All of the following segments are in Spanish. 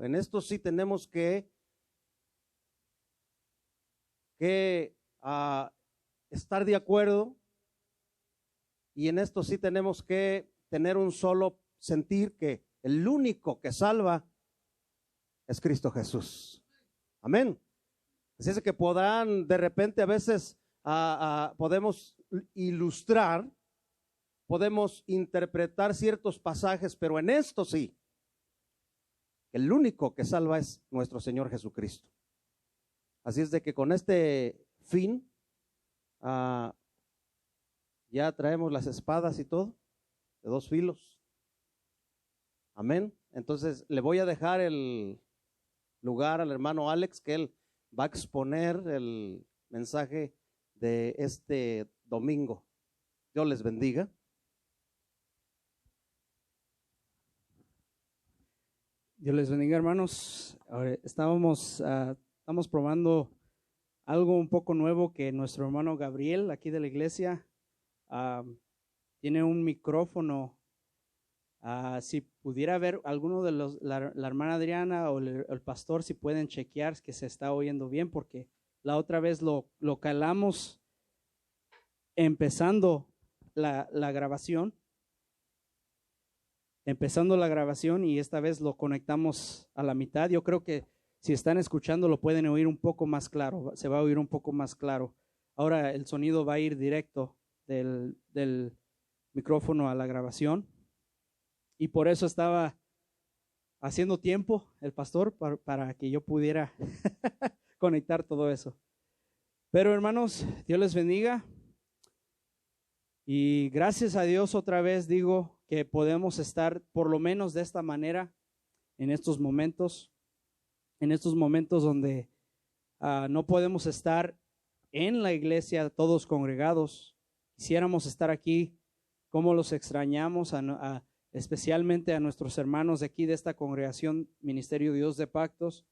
En esto sí tenemos que estar de acuerdo, y en esto sí tenemos que tener un solo sentir, que el único que salva es Cristo Jesús. Amén. Así es que podrán de repente a veces podemos ilustrar, podemos interpretar ciertos pasajes, pero en esto sí, el único que salva es nuestro Señor Jesucristo. Así es de que con este fin ya traemos las espadas y todo, de 2 filos. Amén. Entonces le voy a dejar el lugar al hermano Alex, que él va a exponer el mensaje de este domingo. Dios les bendiga. Dios les bendiga, hermanos. Ahora estamos probando algo un poco nuevo que nuestro hermano Gabriel, aquí de la iglesia, tiene un micrófono. Si pudiera ver alguno de la hermana Adriana o el pastor, si pueden chequear que se está oyendo bien, porque la otra vez lo calamos empezando la grabación. Y esta vez lo conectamos a la mitad. Yo creo que si están escuchando lo pueden oír un poco más claro, se va a oír un poco más claro. Ahora el sonido va a ir directo del micrófono a la grabación, y por eso estaba haciendo tiempo el pastor para que yo pudiera conectar todo eso. Pero hermanos, Dios les bendiga. Y gracias a Dios otra vez digo que podemos estar por lo menos de esta manera en estos momentos donde no podemos estar en la iglesia todos congregados. Quisiéramos estar aquí. Cómo los extrañamos, especialmente a nuestros hermanos de aquí de esta congregación Ministerio Dios de Pactos.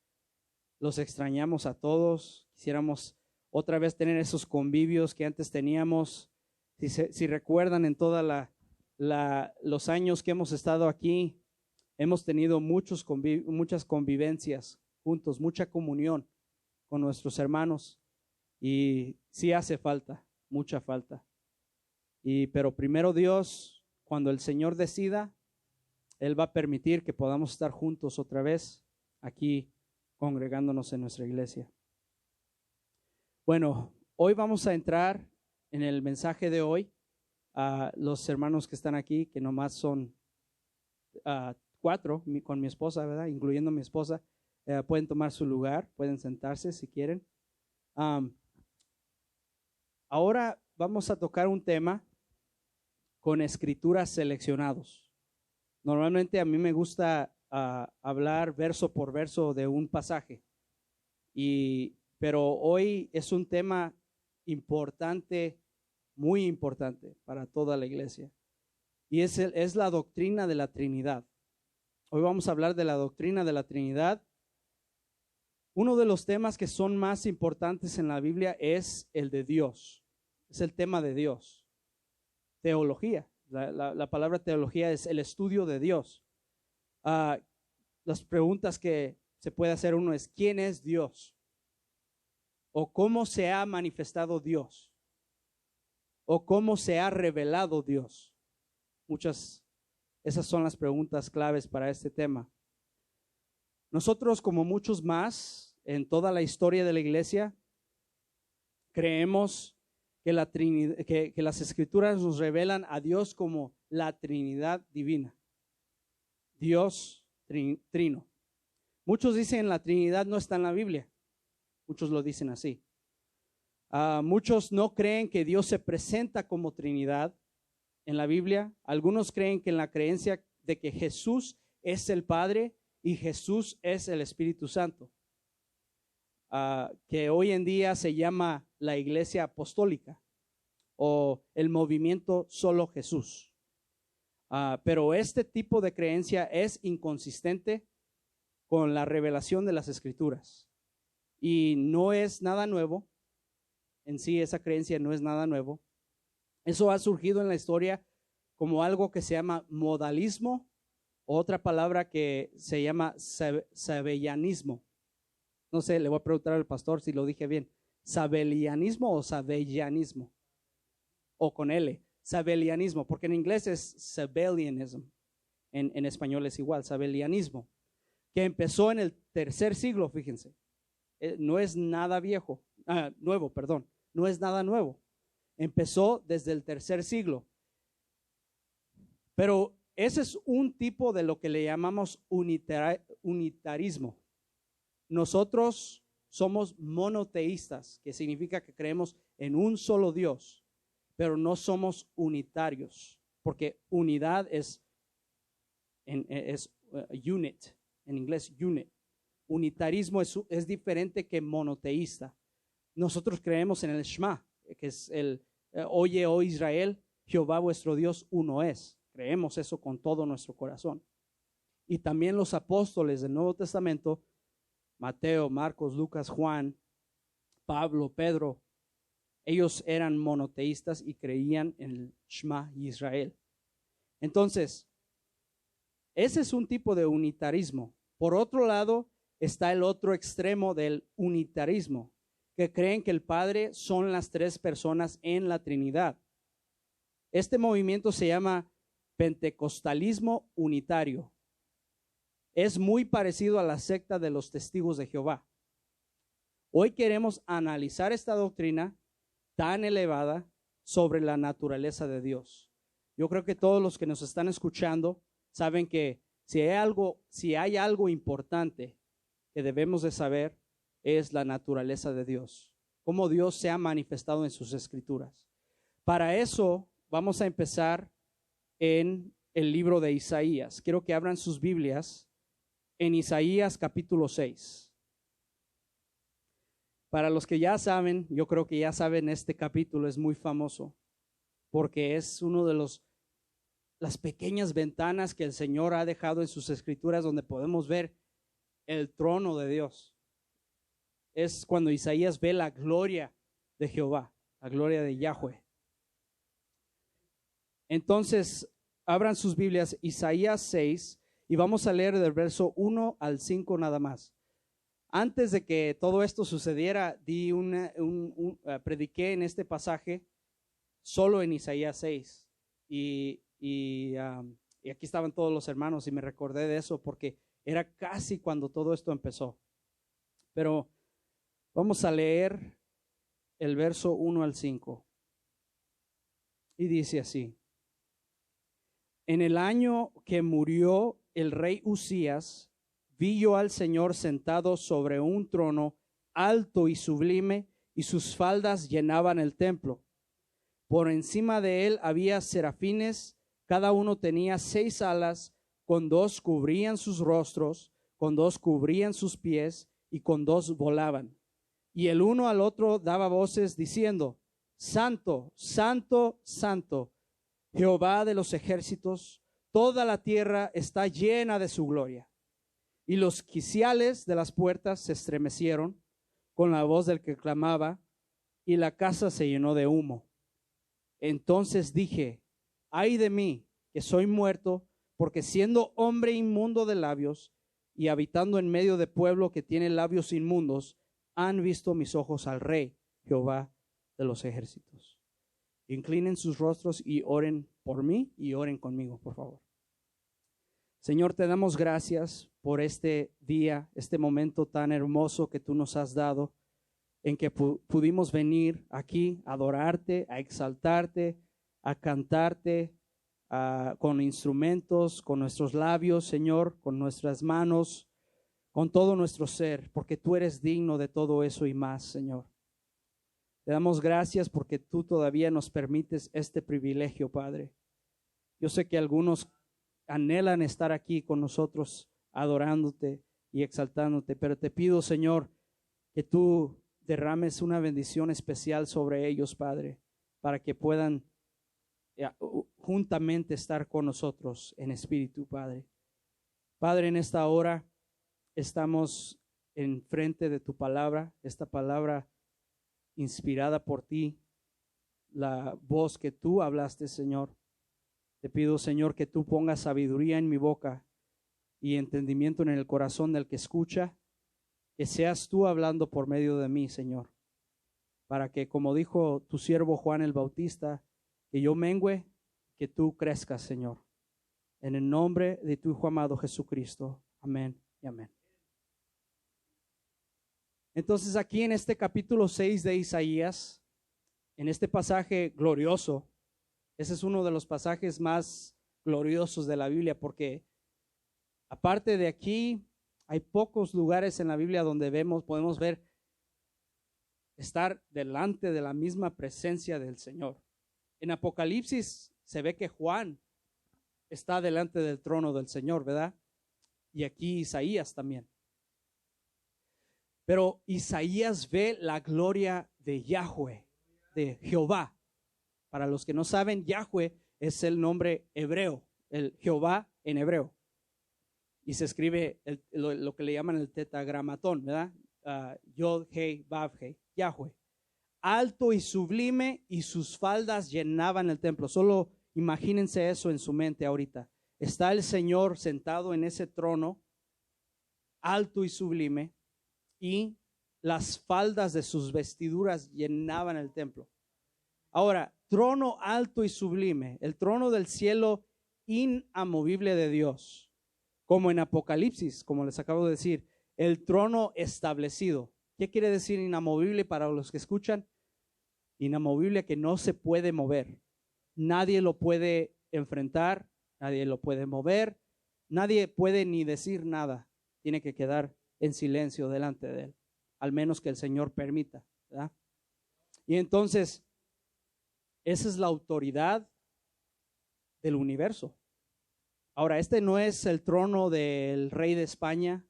Los extrañamos a todos. Quisiéramos otra vez tener esos convivios que antes teníamos. Si recuerdan, en toda los años que hemos estado aquí, hemos tenido muchas convivencias juntos, mucha comunión con nuestros hermanos, y sí hace falta, mucha falta. Pero primero Dios, cuando el Señor decida, Él va a permitir que podamos estar juntos otra vez aquí congregándonos en nuestra iglesia. Bueno, hoy vamos a entrar en el mensaje de hoy. Los hermanos que están aquí, que nomás son 4 con mi esposa, ¿verdad? Incluyendo mi esposa, pueden tomar su lugar, pueden sentarse si quieren. Ahora vamos a tocar un tema con escrituras seleccionados. Normalmente a mí me gusta hablar verso por verso de un pasaje, pero hoy es un tema importante, muy importante para toda la iglesia, y es la doctrina de la Trinidad. Hoy vamos a hablar de la doctrina de la Trinidad. Uno de los temas que son más importantes en la Biblia es el de Dios, es el tema de Dios. Teología, la palabra teología es el estudio de Dios. Las preguntas que se puede hacer uno es: ¿quién es Dios? ¿O cómo se ha manifestado Dios? ¿O cómo se ha revelado Dios? Esas son las preguntas claves para este tema. Nosotros, como muchos más en toda la historia de la iglesia, creemos que las escrituras nos revelan a Dios como la Trinidad divina. Dios trino. Muchos dicen la Trinidad no está en la Biblia. Muchos lo dicen así. Muchos no creen que Dios se presenta como Trinidad en la Biblia. Algunos creen que en la creencia de que Jesús es el Padre y Jesús es el Espíritu Santo, que hoy en día se llama la Iglesia Apostólica o el movimiento Solo Jesús. Pero este tipo de creencia es inconsistente con la revelación de las Escrituras y no es nada nuevo. En sí, esa creencia no es nada nuevo. Eso ha surgido en la historia como algo que se llama modalismo Otra palabra que se llama sabellianismo. No sé, le voy a preguntar al pastor si lo dije bien. ¿Sabellianismo o sabellianismo? O con L. Sabellianismo, porque en inglés es Sabellianism. En español es igual, sabellianismo. Que empezó en el tercer siglo, fíjense. No es nada nuevo, perdón. No es nada nuevo. Empezó desde el tercer siglo. Pero ese es un tipo de lo que le llamamos unitarismo. Nosotros somos monoteístas, que significa que creemos en un solo Dios, pero no somos unitarios, porque unidad es unit, en inglés unit. Unitarismo es diferente que monoteísta. Nosotros creemos en el Shema, que es el oye, oh Israel, Jehová vuestro Dios uno es. Creemos eso con todo nuestro corazón. Y también los apóstoles del Nuevo Testamento, Mateo, Marcos, Lucas, Juan, Pablo, Pedro, ellos eran monoteístas y creían en el Shema Israel. Entonces, ese es un tipo de unitarismo. Por otro lado, está el otro extremo del unitarismo, que creen que el Padre son las tres personas en la Trinidad. Este movimiento se llama pentecostalismo unitario. Es muy parecido a la secta de los testigos de Jehová. Hoy queremos analizar esta doctrina tan elevada sobre la naturaleza de Dios. Yo creo que todos los que nos están escuchando saben que si hay algo importante que debemos de saber, es la naturaleza de Dios, cómo Dios se ha manifestado en sus escrituras. Para eso vamos a empezar en el libro de Isaías. Quiero que abran sus Biblias en Isaías capítulo 6. Para los que ya saben, yo creo que ya saben, este capítulo es muy famoso porque es uno de las pequeñas ventanas que el Señor ha dejado en sus escrituras donde podemos ver el trono de Dios. Es cuando Isaías ve la gloria de Jehová, la gloria de Yahweh. Entonces, abran sus Biblias, Isaías 6, y vamos a leer del verso 1 al 5 nada más. Antes de que todo esto sucediera, prediqué en este pasaje solo en Isaías 6. Y aquí estaban todos los hermanos y me recordé de eso porque era casi cuando todo esto empezó. Pero vamos a leer el verso 1 al 5. Y dice así: En el año que murió el rey Usías, vi yo al Señor sentado sobre un trono alto y sublime, y sus faldas llenaban el templo. Por encima de él había serafines, cada uno tenía 6 alas, con 2 cubrían sus rostros, con 2 cubrían sus pies, y con 2 volaban. Y el uno al otro daba voces diciendo: Santo, santo, santo, Jehová de los ejércitos, toda la tierra está llena de su gloria. Y los quiciales de las puertas se estremecieron con la voz del que clamaba, y la casa se llenó de humo. Entonces dije: ay de mí, que soy muerto, porque siendo hombre inmundo de labios y habitando en medio de pueblo que tiene labios inmundos, han visto mis ojos al Rey, Jehová de los ejércitos. Inclinen sus rostros y oren por mí y oren conmigo, por favor. Señor, te damos gracias por este día, este momento tan hermoso que tú nos has dado, en que pudimos venir aquí a adorarte, a exaltarte, a cantarte con instrumentos, con nuestros labios, Señor, con nuestras manos, con todo nuestro ser, porque tú eres digno de todo eso y más, Señor. Te damos gracias porque tú todavía nos permites este privilegio, Padre. Yo sé que algunos anhelan estar aquí con nosotros, adorándote y exaltándote, pero te pido, Señor, que tú derrames una bendición especial sobre ellos, Padre, para que puedan juntamente estar con nosotros en espíritu, Padre. Padre, en esta hora estamos enfrente de tu palabra, esta palabra inspirada por ti, la voz que tú hablaste, Señor. Te pido, Señor, que tú pongas sabiduría en mi boca y entendimiento en el corazón del que escucha, que seas tú hablando por medio de mí, Señor, para que, como dijo tu siervo Juan el Bautista, que yo mengüe, que tú crezcas, Señor. En el nombre de tu Hijo amado Jesucristo. Amén y amén. Entonces aquí en este capítulo 6 de Isaías, en este pasaje glorioso, ese es uno de los pasajes más gloriosos de la Biblia, porque aparte de aquí, hay pocos lugares en la Biblia donde podemos ver estar delante de la misma presencia del Señor. En Apocalipsis se ve que Juan está delante del trono del Señor, ¿verdad? Y aquí Isaías también. Pero Isaías ve la gloria de Yahweh, de Jehová. Para los que no saben, Yahweh es el nombre hebreo, el Jehová en hebreo. Y se escribe lo que le llaman el tetragramatón, ¿verdad? Yod, Hei, Vav, Hei, Yahweh. Alto y sublime, y sus faldas llenaban el templo. Solo imagínense eso en su mente ahorita. Está el Señor sentado en ese trono, alto y sublime, y las faldas de sus vestiduras llenaban el templo. Ahora, trono alto y sublime, el trono del cielo inamovible de Dios, como en Apocalipsis, como les acabo de decir, el trono establecido. ¿Qué quiere decir inamovible para los que escuchan? Inamovible, que no se puede mover. Nadie lo puede enfrentar, nadie lo puede mover, nadie puede ni decir nada. Tiene que quedar en silencio delante de él, al menos que el Señor permita, ¿verdad? Y entonces, esa es la autoridad del universo. Ahora, este no es el trono del rey de España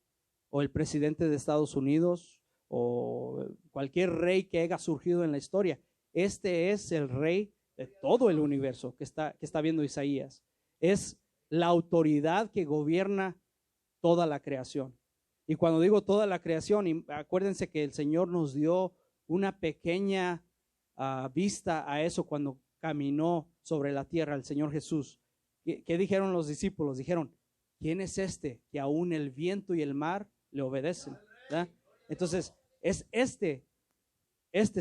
o el presidente de Estados Unidos o cualquier rey que haya surgido en la historia. Este es el rey de todo el universo que está viendo Isaías. Es la autoridad que gobierna toda la creación. Y cuando digo toda la creación, y acuérdense que el Señor nos dio una pequeña vista a eso cuando caminó sobre la tierra el Señor Jesús. ¿Qué dijeron los discípulos? Dijeron, ¿quién es este que aún el viento y el mar le obedecen? ¿Verdad? Entonces, es este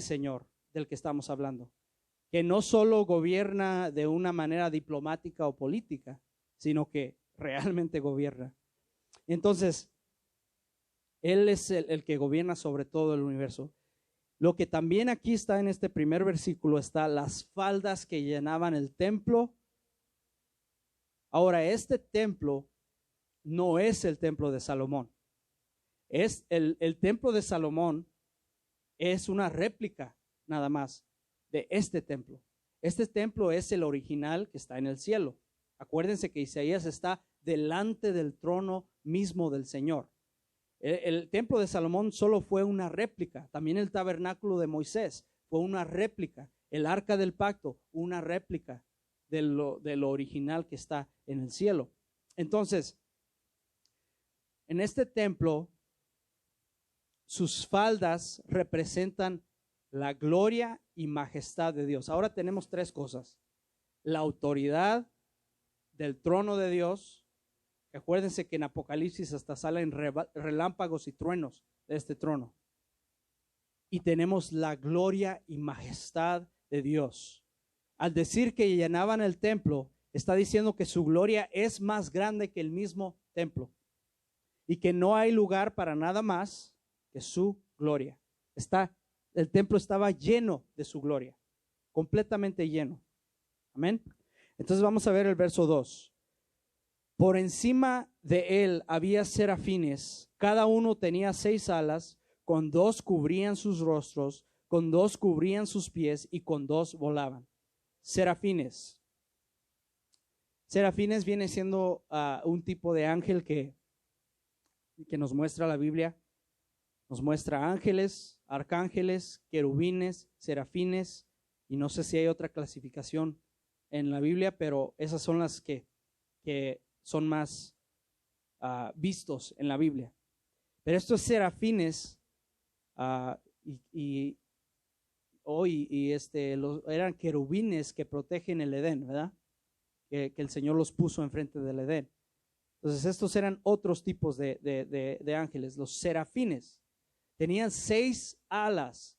Señor del que estamos hablando, que no solo gobierna de una manera diplomática o política, sino que realmente gobierna. Entonces, Él es el que gobierna sobre todo el universo. Lo que también aquí está en este primer versículo está las faldas que llenaban el templo. Ahora, este templo no es el templo de Salomón. Es el templo de Salomón es una réplica nada más de este templo. Este templo es el original que está en el cielo. Acuérdense que Isaías está delante del trono mismo del Señor. El templo de Salomón solo fue una réplica. También el tabernáculo de Moisés fue una réplica. El arca del pacto, una réplica de lo original que está en el cielo. Entonces, en este templo, sus faldas representan la gloria y majestad de Dios. Ahora tenemos tres cosas: la autoridad del trono de Dios. Acuérdense que en Apocalipsis hasta salen relámpagos y truenos de este trono. Y tenemos la gloria y majestad de Dios. Al decir que llenaban el templo, está diciendo que su gloria es más grande que el mismo templo y que no hay lugar para nada más que su gloria. El templo estaba lleno de su gloria, completamente lleno. Amén. Entonces vamos a ver el verso 2. Por encima de él había serafines, cada uno tenía 6 alas, con 2 cubrían sus rostros, con 2 cubrían sus pies y con 2 volaban. Serafines. Serafines viene siendo un tipo de ángel que nos muestra la Biblia. Nos muestra ángeles, arcángeles, querubines, serafines, y no sé si hay otra clasificación en la Biblia, pero esas son las que son más vistos en la Biblia. Pero estos serafines eran querubines que protegen el Edén, ¿verdad? Que el Señor los puso enfrente del Edén. Entonces estos eran otros tipos de ángeles, los serafines. Tenían 6 alas.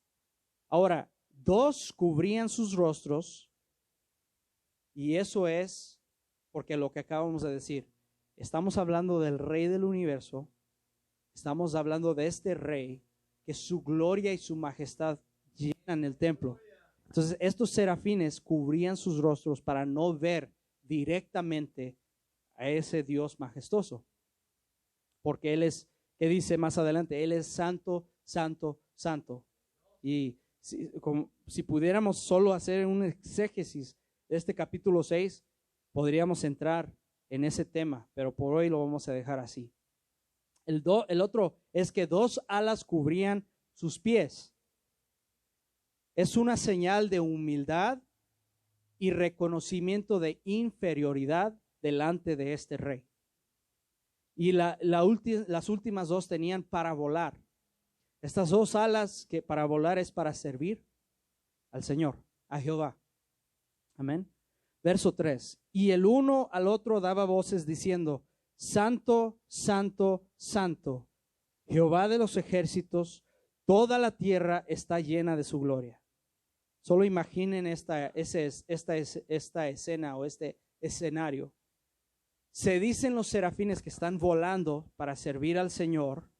Ahora, 2 cubrían sus rostros, y eso es porque lo que acabamos de decir, estamos hablando del Rey del universo, estamos hablando de este Rey, que su gloria y su majestad llenan el templo. Entonces estos serafines cubrían sus rostros para no ver directamente a ese Dios majestuoso, porque Él es, ¿qué dice más adelante? Él es santo, santo, santo. Y si pudiéramos solo hacer un exégesis de este capítulo 6, podríamos entrar en ese tema, pero por hoy lo vamos a dejar así. El otro es que 2 alas cubrían sus pies. Es una señal de humildad y reconocimiento de inferioridad delante de este Rey. Y las últimas 2 tenían para volar. Estas 2 alas que para volar es para servir al Señor, a Jehová. Amén. Verso 3. Y el uno al otro daba voces diciendo: Santo, santo, santo, Jehová de los ejércitos, toda la tierra está llena de su gloria. Solo imaginen esta escena o este escenario. Se dicen los serafines que están volando para servir al Señor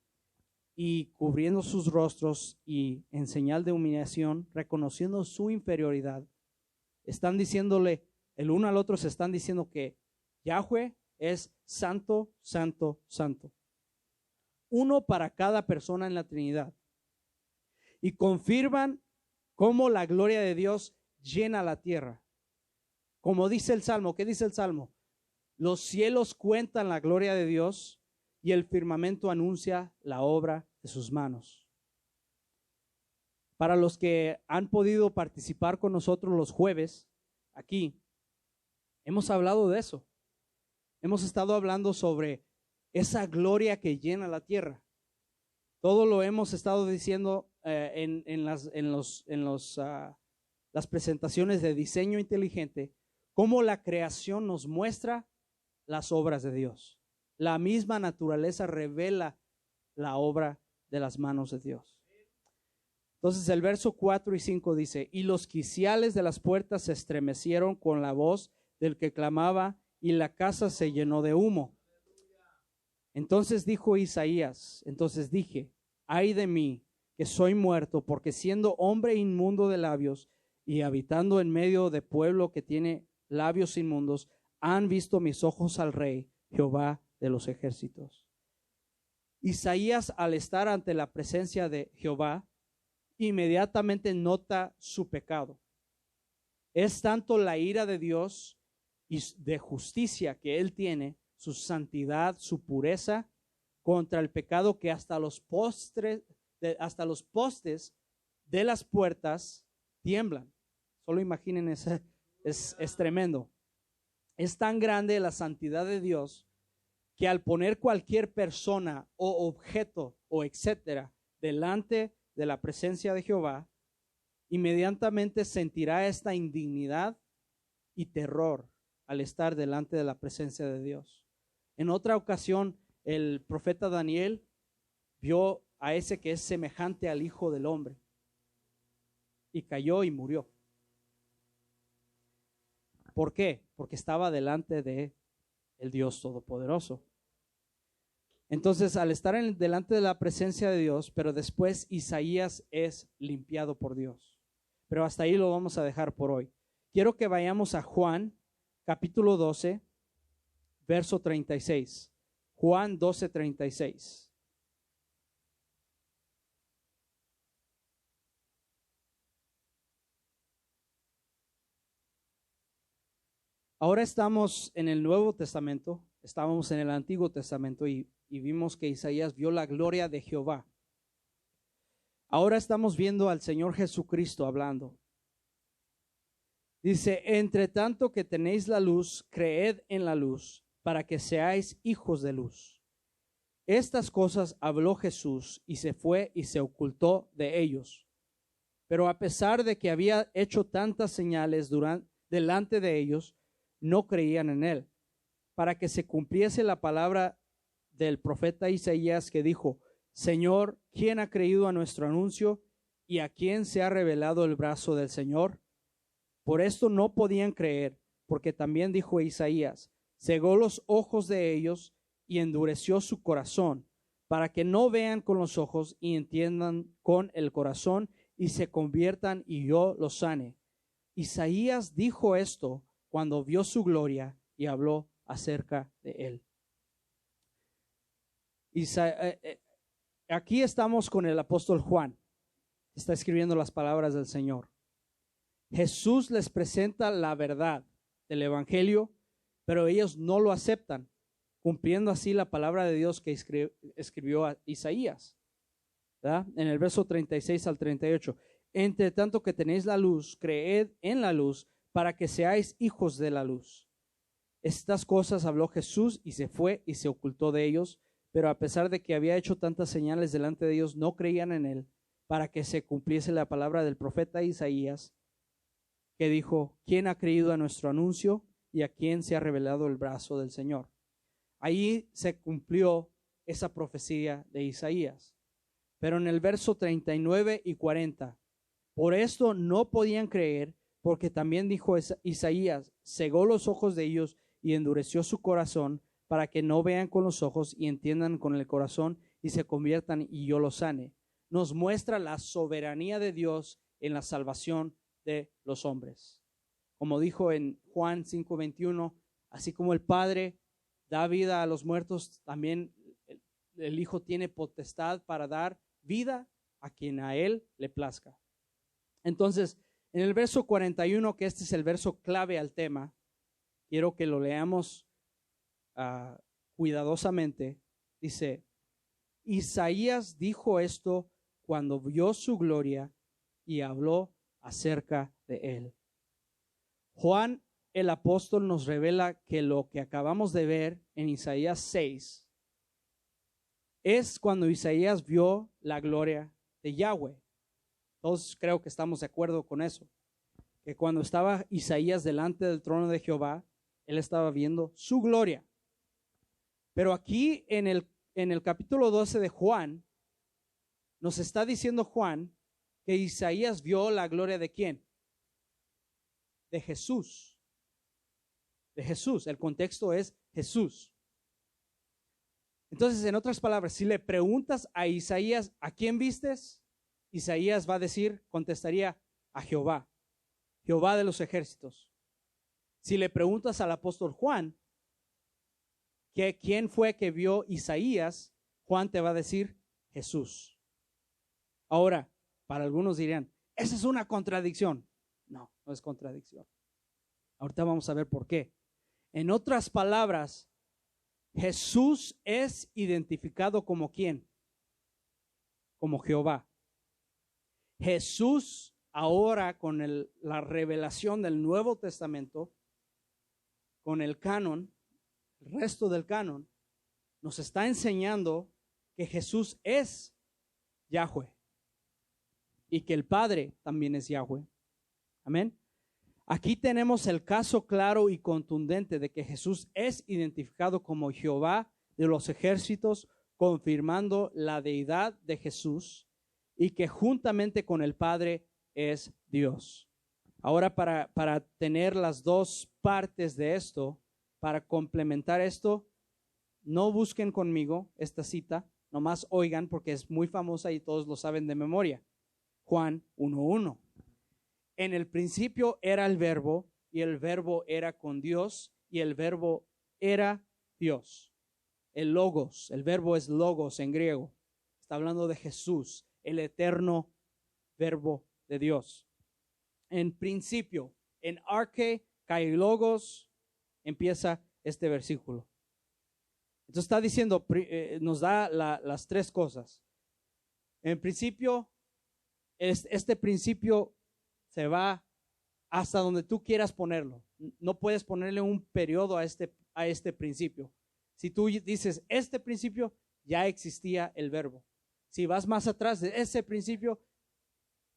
y cubriendo sus rostros y en señal de humillación, reconociendo su inferioridad. Están diciéndole, el uno al otro se están diciendo que Yahweh es santo, santo, santo. Uno para cada persona en la Trinidad. Y confirman cómo la gloria de Dios llena la tierra. Como dice el Salmo, ¿qué dice el Salmo? Los cielos cuentan la gloria de Dios y el firmamento anuncia la obra de sus manos. Para los que han podido participar con nosotros los jueves, aquí, hemos hablado de eso. Hemos estado hablando sobre esa gloria que llena la tierra. Todo lo hemos estado diciendo en las presentaciones de diseño inteligente, cómo la creación nos muestra las obras de Dios. La misma naturaleza revela la obra de las manos de Dios. Entonces el verso 4 y 5 dice: y los quiciales de las puertas se estremecieron con la voz del que clamaba, y la casa se llenó de humo. Entonces dijo Isaías, entonces dije: ay de mí, que soy muerto, porque siendo hombre inmundo de labios y habitando en medio de pueblo que tiene labios inmundos, han visto mis ojos al Rey, Jehová de los ejércitos. Isaías, al estar ante la presencia de Jehová, inmediatamente nota su pecado. Es tanto la ira de Dios y de justicia que Él tiene, su santidad, su pureza, contra el pecado, que hasta los postes de las puertas tiemblan. Solo imaginen, es tremendo. Es tan grande la santidad de Dios que al poner cualquier persona o objeto o etcétera delante de la presencia de Jehová, inmediatamente sentirá esta indignidad y terror al estar delante de la presencia de Dios. En otra ocasión, el profeta Daniel vio a ese que es semejante al Hijo del Hombre y cayó y murió. ¿Por qué? Porque estaba delante de el Dios Todopoderoso. Entonces, al estar delante de la presencia de Dios, pero después Isaías es limpiado por Dios. Pero hasta ahí lo vamos a dejar por hoy. Quiero que vayamos a Juan, capítulo 12, verso 36. Juan 12, 36. Ahora estamos en el Nuevo Testamento, estábamos en el Antiguo Testamento y vimos que Isaías vio la gloria de Jehová. Ahora estamos viendo al Señor Jesucristo hablando. Dice: entre tanto que tenéis la luz, creed en la luz, para que seáis hijos de luz. Estas cosas habló Jesús y se fue y se ocultó de ellos. Pero a pesar de que había hecho tantas señales delante de ellos, no creían en él. para que se cumpliese la palabra del profeta Isaías que dijo: Señor, ¿quién ha creído a nuestro anuncio y a quién se ha revelado el brazo del Señor? Por esto no podían creer, porque también dijo Isaías: cegó los ojos de ellos y endureció su corazón, para que no vean con los ojos y entiendan con el corazón y se conviertan y yo los sane. Isaías dijo esto cuando vio su gloria y habló acerca de él. Aquí estamos con el apóstol Juan, está escribiendo las palabras del Señor. Jesús les presenta la verdad del evangelio, pero ellos no lo aceptan, cumpliendo así la palabra de Dios que escribió a Isaías, ¿verdad? En el verso 36 al 38. Entre tanto que tenéis la luz, creed en la luz, para que seáis hijos de la luz. Estas cosas habló Jesús y se fue y se ocultó de ellos, pero a pesar de que había hecho tantas señales delante de ellos, no creían en él, para que se cumpliese la palabra del profeta Isaías, que dijo: ¿quién ha creído a nuestro anuncio y a quién se ha revelado el brazo del Señor? Ahí se cumplió esa profecía de Isaías. Pero en el verso 39 y 40, por esto no podían creer, porque también dijo Isaías: cegó los ojos de ellos y endureció su corazón, para que no vean con los ojos y entiendan con el corazón y se conviertan y yo los sane. Nos muestra la soberanía de Dios en la salvación de los hombres. Como dijo en Juan 5:21, así como el Padre da vida a los muertos, también el Hijo tiene potestad para dar vida a quien a Él le plazca. Entonces, en el verso 41, que este es el verso clave al tema, quiero que lo leamos cuidadosamente. Dice: Isaías dijo esto cuando vio su gloria y habló acerca de él. Juan el apóstol nos revela que lo que acabamos de ver en Isaías 6 es cuando Isaías vio la gloria de Yahweh. Todos creo que estamos de acuerdo con eso, que cuando estaba Isaías delante del trono de Jehová, él estaba viendo su gloria. Pero aquí en el capítulo 12 de Juan, nos está diciendo Juan que Isaías vio la gloria ¿de quién? De Jesús. De Jesús. El contexto es Jesús. Entonces, en otras palabras, si le preguntas a Isaías: ¿a quién vistes? Isaías va a decir, contestaría: a Jehová, Jehová de los ejércitos. Si le preguntas al apóstol Juan que quién fue que vio Isaías, Juan te va a decir: Jesús. Ahora, para algunos dirían: esa es una contradicción. No, no es contradicción. Ahorita vamos a ver por qué. En otras palabras, Jesús es identificado como ¿quién? Como Jehová. Jesús ahora con la revelación del Nuevo Testamento, con el canon, el resto del canon, nos está enseñando que Jesús es Yahweh y que el Padre también es Yahweh. Amén. Aquí tenemos el caso claro y contundente de que Jesús es identificado como Jehová de los ejércitos, confirmando la deidad de Jesús y que juntamente con el Padre es Dios. Ahora, para tener las dos partes de esto, para complementar esto, no busquen conmigo esta cita, nomás oigan porque es muy famosa y todos lo saben de memoria. Juan 1:1. En el principio era el verbo y el verbo era con Dios y el verbo era Dios. El logos, el verbo es logos en griego. Está hablando de Jesús, el eterno verbo de Dios. En principio, en arche, kai logos, empieza este versículo. Entonces está diciendo, nos da las tres cosas. En principio, este principio se va hasta donde tú quieras ponerlo. No puedes ponerle un periodo a este principio. Si tú dices este principio, ya existía el verbo. Si vas más atrás de ese principio,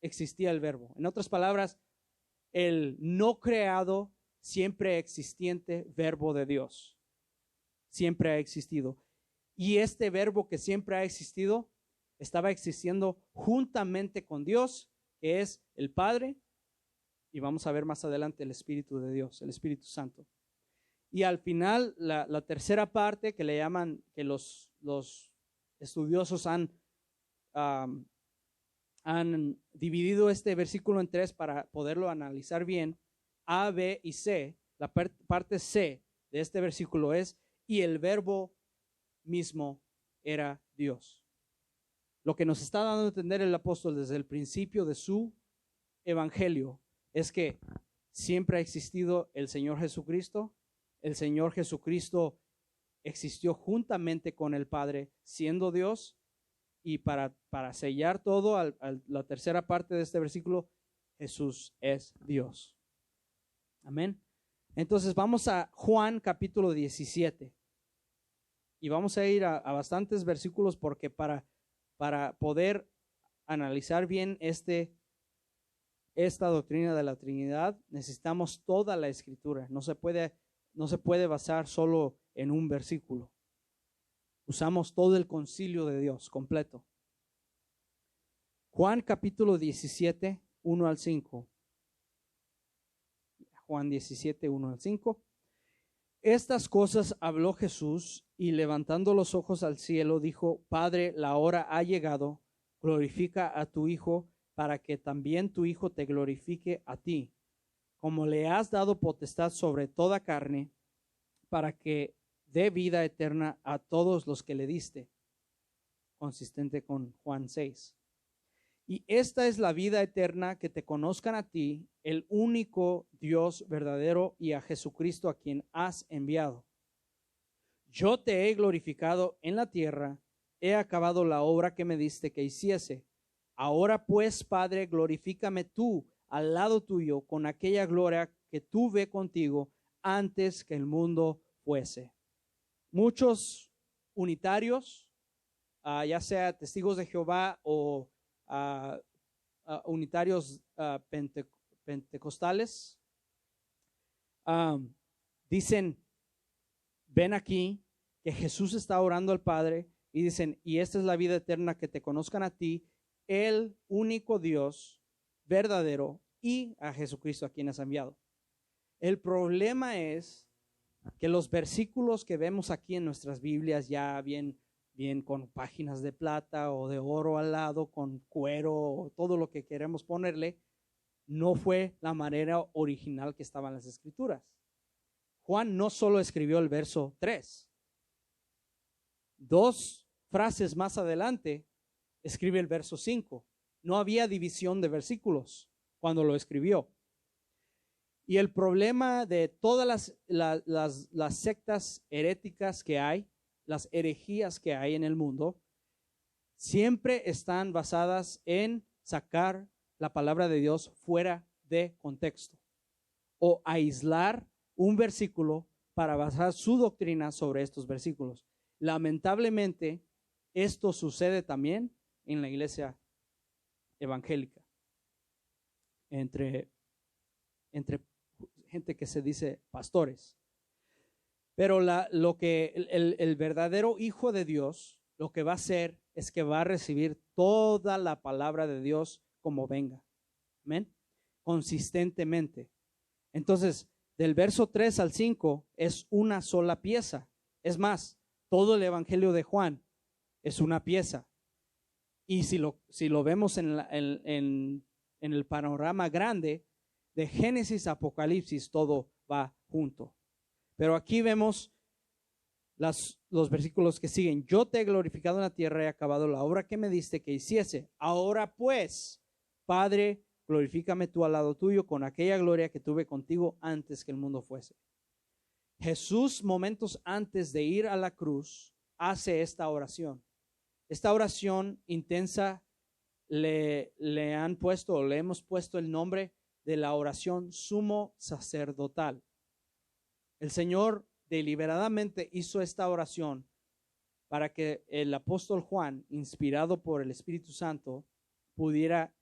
existía el verbo. En otras palabras, el no creado, siempre existente verbo de Dios. siempre ha existido. Y este verbo que siempre ha existido, estaba existiendo juntamente con Dios, que es el Padre, y vamos a ver más adelante el Espíritu de Dios, el Espíritu Santo. Y al final, la tercera parte que le llaman, que los estudiosos han dividido este versículo en tres para poderlo analizar bien, A, B y C. La parte C de este versículo es, y el verbo mismo era Dios. Lo que nos está dando a entender el apóstol desde el principio de su evangelio es que siempre ha existido el Señor Jesucristo. El Señor Jesucristo existió juntamente con el Padre, siendo Dios. Y para sellar todo, la tercera parte de este versículo, Jesús es Dios. Amén. Entonces vamos a Juan capítulo 17. Y vamos a ir a bastantes versículos porque para poder analizar bien esta doctrina de la Trinidad, necesitamos toda la Escritura. No se puede basar solo en un versículo. Usamos todo el concilio de Dios completo. Juan capítulo 17, 1 al 5. Juan 17, 1 al 5. Estas cosas habló Jesús y levantando los ojos al cielo dijo, Padre, la hora ha llegado, glorifica a tu Hijo para que también tu Hijo te glorifique a ti, como le has dado potestad sobre toda carne, para que dé vida eterna a todos los que le diste. Consistente con Juan 6. Y esta es la vida eterna, que te conozcan a ti, el único Dios verdadero, y a Jesucristo a quien has enviado. Yo te he glorificado en la tierra, he acabado la obra que me diste que hiciese. Ahora pues, Padre, glorifícame tú al lado tuyo con aquella gloria que tuve contigo antes que el mundo fuese. Muchos unitarios, ya sea testigos de Jehová o unitarios pentecostales, dicen, ven aquí que Jesús está orando al Padre y dicen, y esta es la vida eterna, que te conozcan a ti, el único Dios verdadero, y a Jesucristo a quien has enviado. El problema es que los versículos que vemos aquí en nuestras Biblias, ya bien con páginas de plata o de oro al lado, con cuero o todo lo que queremos ponerle, no fue la manera original que estaban las Escrituras. Juan no solo escribió el verso 3, 2 frases más adelante escribe el verso 5. No había división de versículos cuando lo escribió. Y el problema de todas las sectas heréticas que hay, las herejías que hay en el mundo, siempre están basadas en sacar la palabra de Dios fuera de contexto o aislar un versículo para basar su doctrina sobre estos versículos. Lamentablemente, esto sucede también en la iglesia evangélica, entre gente que se dice pastores. Pero el verdadero hijo de Dios, lo que va a hacer es que va a recibir toda la palabra de Dios como venga. Amén. Consistentemente. Entonces, del verso 3 al 5 es una sola pieza. Es más, todo el evangelio de Juan es una pieza. Y si lo vemos en el panorama grande, de Génesis a Apocalipsis, todo va junto. Pero aquí vemos los versículos que siguen. Yo te he glorificado en la tierra y he acabado la obra que me diste que hiciese. Ahora pues, Padre, glorifícame tú al lado tuyo con aquella gloria que tuve contigo antes que el mundo fuese. Jesús, momentos antes de ir a la cruz, hace esta oración. Esta oración intensa le hemos puesto el nombre de la oración sumo sacerdotal. El Señor deliberadamente hizo esta oración para que el apóstol Juan, inspirado por el Espíritu Santo, pudiera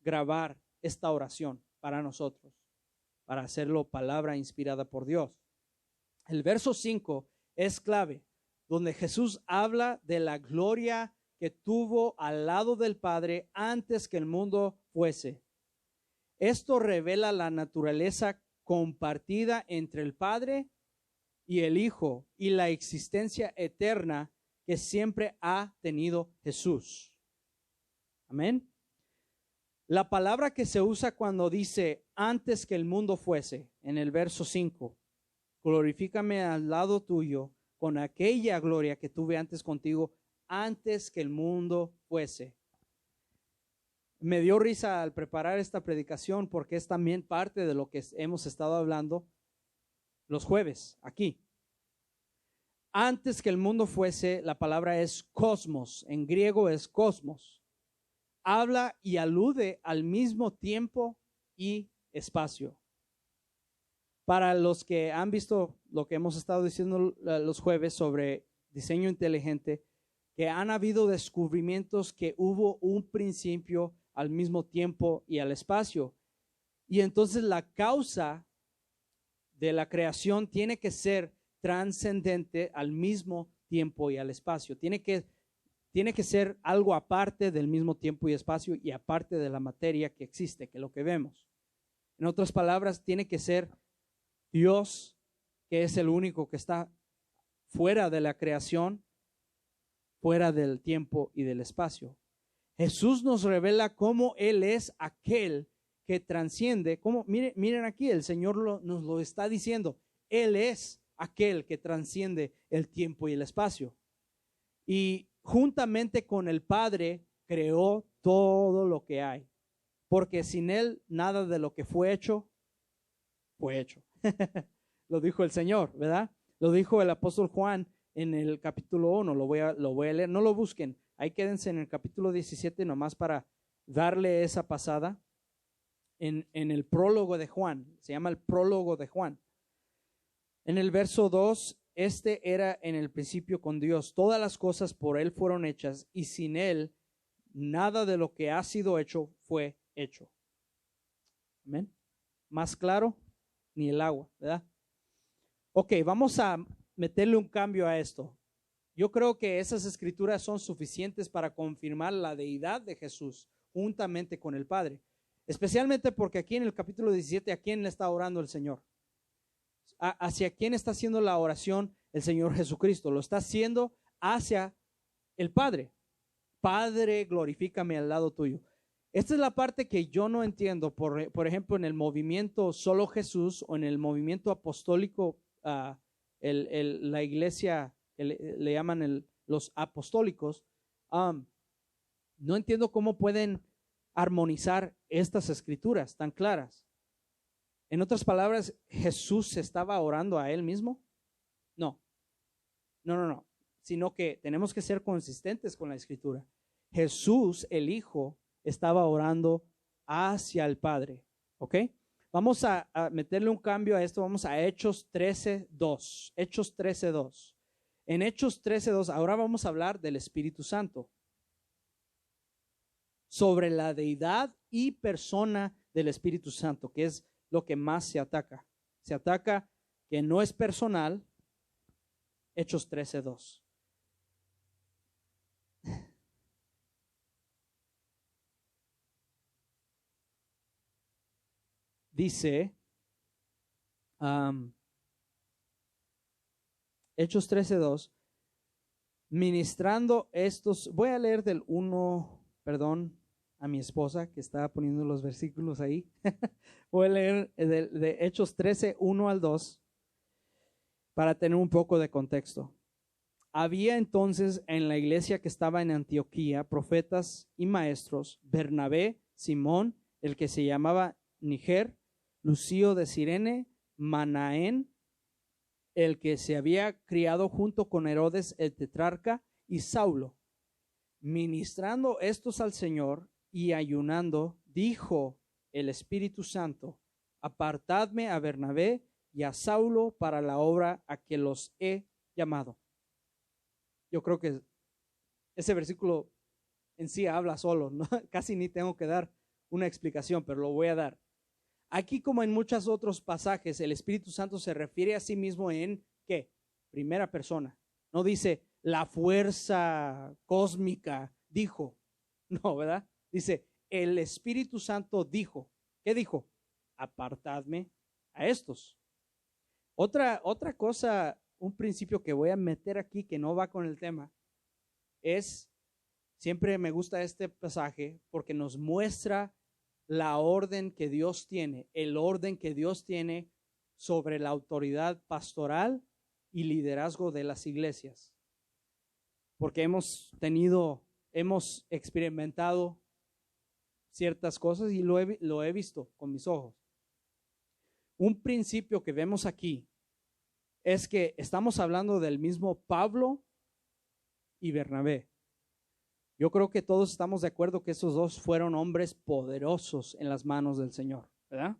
grabar esta oración para nosotros, para hacerlo palabra inspirada por Dios. El verso 5 es clave, donde Jesús habla de la gloria que tuvo al lado del Padre antes que el mundo fuese. Esto revela la naturaleza compartida entre el Padre y el Hijo y la existencia eterna que siempre ha tenido Jesús. Amén. La palabra que se usa cuando dice antes que el mundo fuese, en el verso 5, glorifícame al lado tuyo con aquella gloria que tuve antes contigo, antes que el mundo fuese. Me dio risa al preparar esta predicación porque es también parte de lo que hemos estado hablando los jueves aquí. Antes que el mundo fuese, la palabra es cosmos, en griego es cosmos. Habla y alude al mismo tiempo y espacio. Para los que han visto lo que hemos estado diciendo los jueves sobre diseño inteligente, que han habido descubrimientos que hubo un principio al mismo tiempo y al espacio. Y entonces la causa de la creación tiene que ser trascendente al mismo tiempo y al espacio. Tiene que ser algo aparte del mismo tiempo y espacio y aparte de la materia que existe, que es lo que vemos. En otras palabras, tiene que ser Dios, que es el único que está fuera de la creación, fuera del tiempo y del espacio. Jesús nos revela cómo Él es aquel que transciende. Miren aquí, el Señor nos lo está diciendo. Él es aquel que transciende el tiempo y el espacio. Y juntamente con el Padre creó todo lo que hay. Porque sin Él nada de lo que fue hecho, fue hecho. Lo dijo el Señor, ¿verdad? Lo dijo el apóstol Juan en el capítulo 1. Lo voy a leer, no lo busquen. Ahí quédense en el capítulo 17 nomás para darle esa pasada. En el prólogo de Juan, se llama el prólogo de Juan. En el verso 2, este era en el principio con Dios. Todas las cosas por Él fueron hechas y sin Él nada de lo que ha sido hecho fue hecho. Amén. Más claro, ni el agua, ¿verdad? Ok, vamos a meterle un cambio a esto. Yo creo que esas escrituras son suficientes para confirmar la deidad de Jesús juntamente con el Padre. Especialmente porque aquí en el capítulo 17, ¿a quién le está orando el Señor? ¿Hacia quién está haciendo la oración el Señor Jesucristo? Lo está haciendo hacia el Padre. Padre, glorifícame al lado tuyo. Esta es la parte que yo no entiendo. Por ejemplo, en el movimiento Solo Jesús o en el movimiento apostólico, la iglesia que le llaman los apostólicos, no entiendo cómo pueden armonizar estas escrituras tan claras. En otras palabras, ¿Jesús se estaba orando a Él mismo? No, sino que tenemos que ser consistentes con la escritura. Jesús, el Hijo, estaba orando hacia el Padre, ¿ok? Vamos a meterle un cambio a esto, vamos a Hechos 13:2. Hechos 13:2. En Hechos 13:2, ahora vamos a hablar del Espíritu Santo, sobre la deidad y persona del Espíritu Santo, que es lo que más se ataca. Se ataca que no es personal. Hechos 13:2. Dice, Hechos 13:2, ministrando estos, voy a leer del 1, perdón a mi esposa que estaba poniendo los versículos ahí. Voy a leer de Hechos 13:1 al 2 para tener un poco de contexto. Había entonces en la iglesia que estaba en Antioquía profetas y maestros: Bernabé, Simón, el que se llamaba Níger, Lucio de Cirene, Manaén, el que se había criado junto con Herodes el tetrarca, y Saulo. Ministrando estos al Señor y ayunando, dijo el Espíritu Santo: apartadme a Bernabé y a Saulo para la obra a que los he llamado. Yo creo que ese versículo en sí habla solo, ¿no? Casi ni tengo que dar una explicación, pero lo voy a dar. Aquí, como en muchos otros pasajes, el Espíritu Santo se refiere a sí mismo en ¿qué? primera persona. No dice la fuerza cósmica dijo. No, ¿verdad? Dice el Espíritu Santo dijo. ¿Qué dijo? Apartadme a estos. Otra cosa, un principio que voy a meter aquí que no va con el tema, es, siempre me gusta este pasaje porque nos muestra la orden que Dios tiene, el orden que Dios tiene sobre la autoridad pastoral y liderazgo de las iglesias. Porque hemos experimentado ciertas cosas y lo he visto con mis ojos. Un principio que vemos aquí es que estamos hablando del mismo Pablo y Bernabé. Yo creo que todos estamos de acuerdo que esos dos fueron hombres poderosos en las manos del Señor, ¿verdad?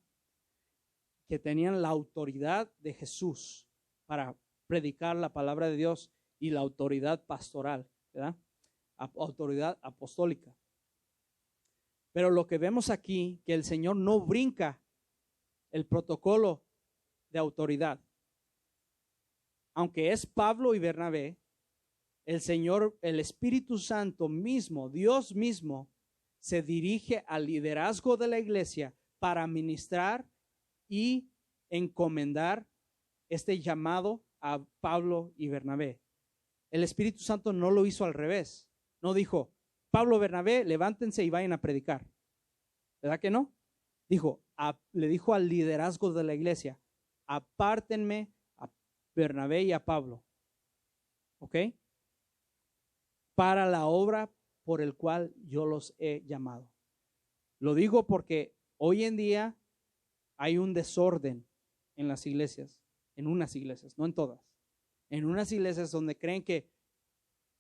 Que tenían la autoridad de Jesús para predicar la palabra de Dios y la autoridad pastoral, ¿verdad? Autoridad apostólica. Pero lo que vemos aquí, que el Señor no brinca el protocolo de autoridad. Aunque es Pablo y Bernabé, el Señor, el Espíritu Santo mismo, Dios mismo, se dirige al liderazgo de la iglesia para ministrar y encomendar este llamado a Pablo y Bernabé. El Espíritu Santo no lo hizo al revés. No dijo, Pablo, Bernabé, levántense y vayan a predicar. ¿Verdad que no? Le dijo al liderazgo de la iglesia, apártenme a Bernabé y a Pablo. ¿Ok? Para la obra por el cual yo los he llamado. Lo digo porque hoy en día hay un desorden en las iglesias, en unas iglesias, no en todas. En unas iglesias donde creen que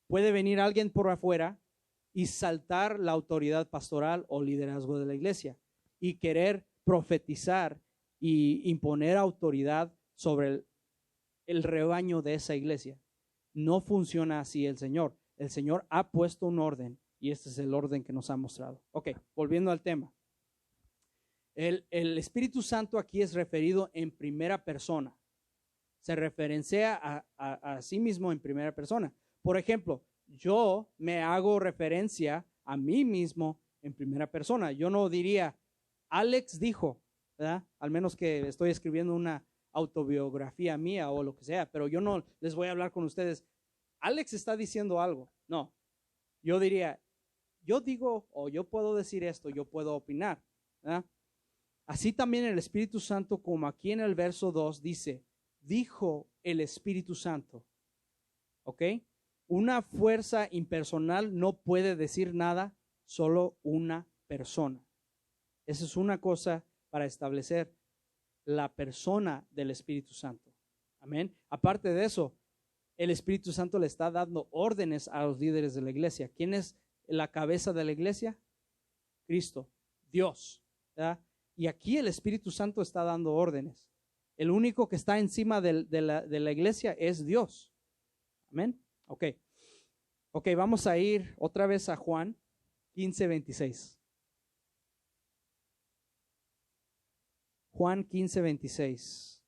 puede venir alguien por afuera y saltar la autoridad pastoral o liderazgo de la iglesia y querer profetizar y imponer autoridad sobre el rebaño de esa iglesia. No funciona así el Señor. El Señor ha puesto un orden y este es el orden que nos ha mostrado. Ok, volviendo al tema. El Espíritu Santo aquí es referido en primera persona. Se referencia a sí mismo en primera persona. Por ejemplo, yo me hago referencia a mí mismo en primera persona. Yo no diría, Alex dijo, ¿verdad? Al menos que estoy escribiendo una autobiografía mía o lo que sea, pero yo no les voy a hablar con ustedes. Alex está diciendo algo. No, yo diría, yo digo o yo puedo decir esto, yo puedo opinar, ¿verdad? Así también el Espíritu Santo, como aquí en el verso 2 dice, dijo el Espíritu Santo. ¿Ok? Una fuerza impersonal no puede decir nada, solo una persona. Esa es una cosa para establecer la persona del Espíritu Santo. Amén. Aparte de eso, el Espíritu Santo le está dando órdenes a los líderes de la iglesia. ¿Quién es la cabeza de la iglesia? Cristo, Dios, ¿verdad? Y aquí el Espíritu Santo está dando órdenes. El único que está encima de la iglesia es Dios. Amén. Ok, vamos a ir otra vez a Juan 15:26. Juan 15:26.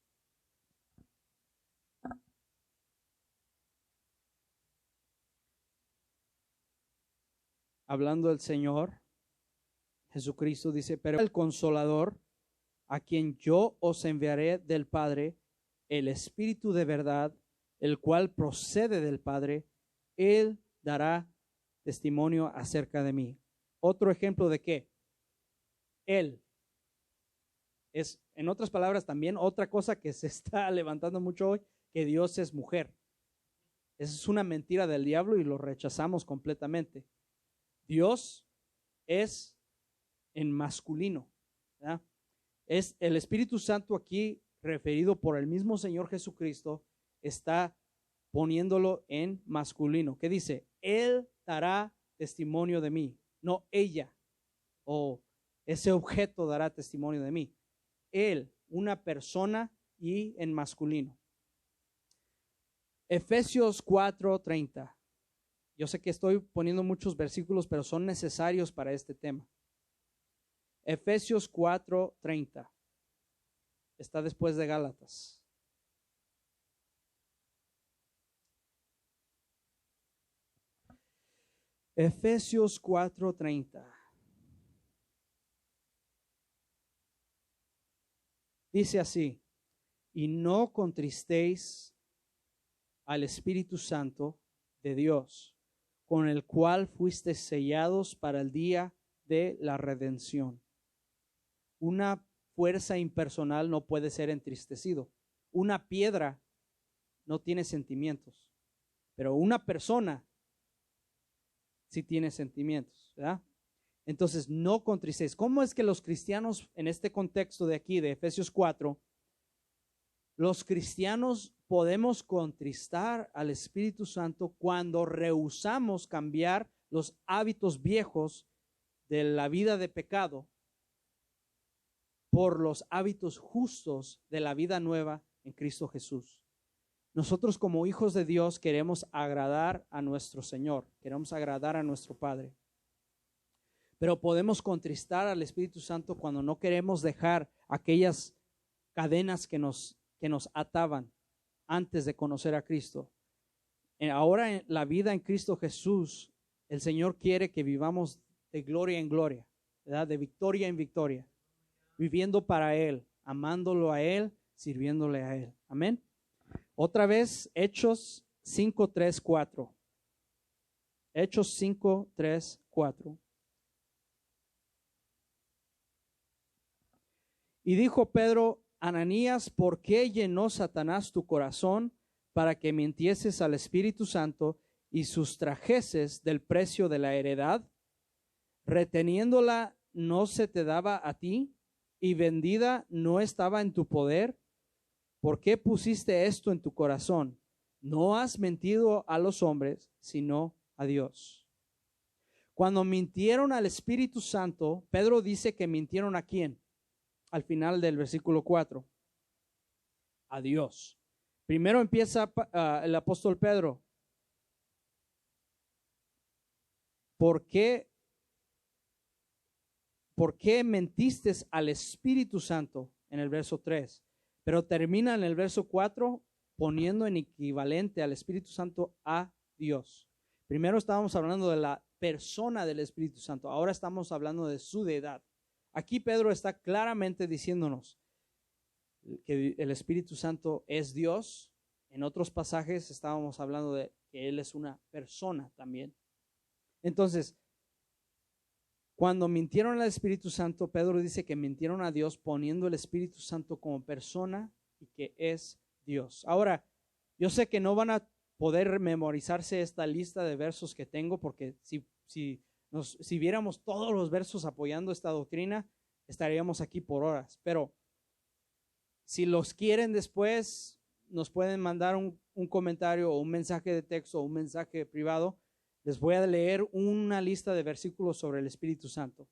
Hablando del Señor, Jesucristo dice, pero el Consolador, a quien yo os enviaré del Padre, el Espíritu de verdad, el cual procede del Padre, Él dará testimonio acerca de mí. Otro ejemplo de qué? Él. Es, en otras palabras, también otra cosa que se está levantando mucho hoy, que Dios es mujer. Esa es una mentira del diablo y lo rechazamos completamente. Dios es en masculino, ¿verdad? Es el Espíritu Santo aquí referido por el mismo Señor Jesucristo, está poniéndolo en masculino. ¿Qué dice? Él dará testimonio de mí, no ella o ese objeto dará testimonio de mí. Él, una persona y en masculino. Efesios 4:30. Yo sé que estoy poniendo muchos versículos, pero son necesarios para este tema. Efesios 4:30. Está después de Gálatas. Efesios 4:30. Dice así: y no contristéis al Espíritu Santo de Dios, con el cual fuisteis sellados para el día de la redención. Una fuerza impersonal no puede ser entristecido. Una piedra no tiene sentimientos, pero una persona sí tiene sentimientos, ¿verdad? Entonces, no contristéis. ¿Cómo es que los cristianos, en este contexto de aquí, de Efesios 4, los cristianos podemos contristar al Espíritu Santo cuando rehusamos cambiar los hábitos viejos de la vida de pecado por los hábitos justos de la vida nueva en Cristo Jesús? Nosotros como hijos de Dios queremos agradar a nuestro Señor, queremos agradar a nuestro Padre. Pero podemos contristar al Espíritu Santo cuando no queremos dejar aquellas cadenas que nos ataban antes de conocer a Cristo. Ahora en la vida en Cristo Jesús, el Señor quiere que vivamos de gloria en gloria, ¿verdad? De victoria en victoria, viviendo para Él, amándolo a Él, sirviéndole a Él. Amén. Otra vez, Hechos 5:3-4. Hechos 5:3-4. Y dijo Pedro: Ananías, ¿por qué llenó Satanás tu corazón para que mintieses al Espíritu Santo y sustrajeses del precio de la heredad? Reteniéndola no se te daba a ti, y vendida no estaba en tu poder. ¿Por qué pusiste esto en tu corazón? No has mentido a los hombres, sino a Dios. Cuando mintieron al Espíritu Santo, Pedro dice que mintieron ¿a quién? Al final del versículo 4. A Dios. Primero empieza el apóstol Pedro. ¿Por qué mentiste al Espíritu Santo? En el verso 3. Pero termina en el verso 4 poniendo en equivalente al Espíritu Santo a Dios. Primero estábamos hablando de la persona del Espíritu Santo. Ahora estamos hablando de su deidad. Aquí Pedro está claramente diciéndonos que el Espíritu Santo es Dios. En otros pasajes estábamos hablando de que Él es una persona también. Entonces, cuando mintieron al Espíritu Santo, Pedro dice que mintieron a Dios poniendo el Espíritu Santo como persona y que es Dios. Ahora, yo sé que no van a poder memorizarse esta lista de versos que tengo, porque si viéramos todos los versos apoyando esta doctrina, estaríamos aquí por horas. Pero si los quieren después, nos pueden mandar un comentario o un mensaje de texto o un mensaje privado. Les voy a leer una lista de versículos sobre el Espíritu Santo.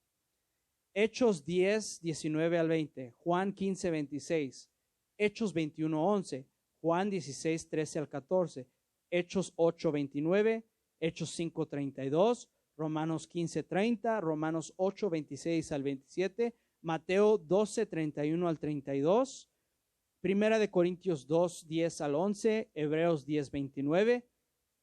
Hechos 10, 19 al 20, Juan 15, 26, Hechos 21, 11, Juan 16, 13 al 14, Hechos 8, 29, Hechos 5, 32, Romanos 15, 30, Romanos 8, 26 al 27, Mateo 12, 31 al 32, Primera de Corintios 2, 10 al 11, Hebreos 10, 29,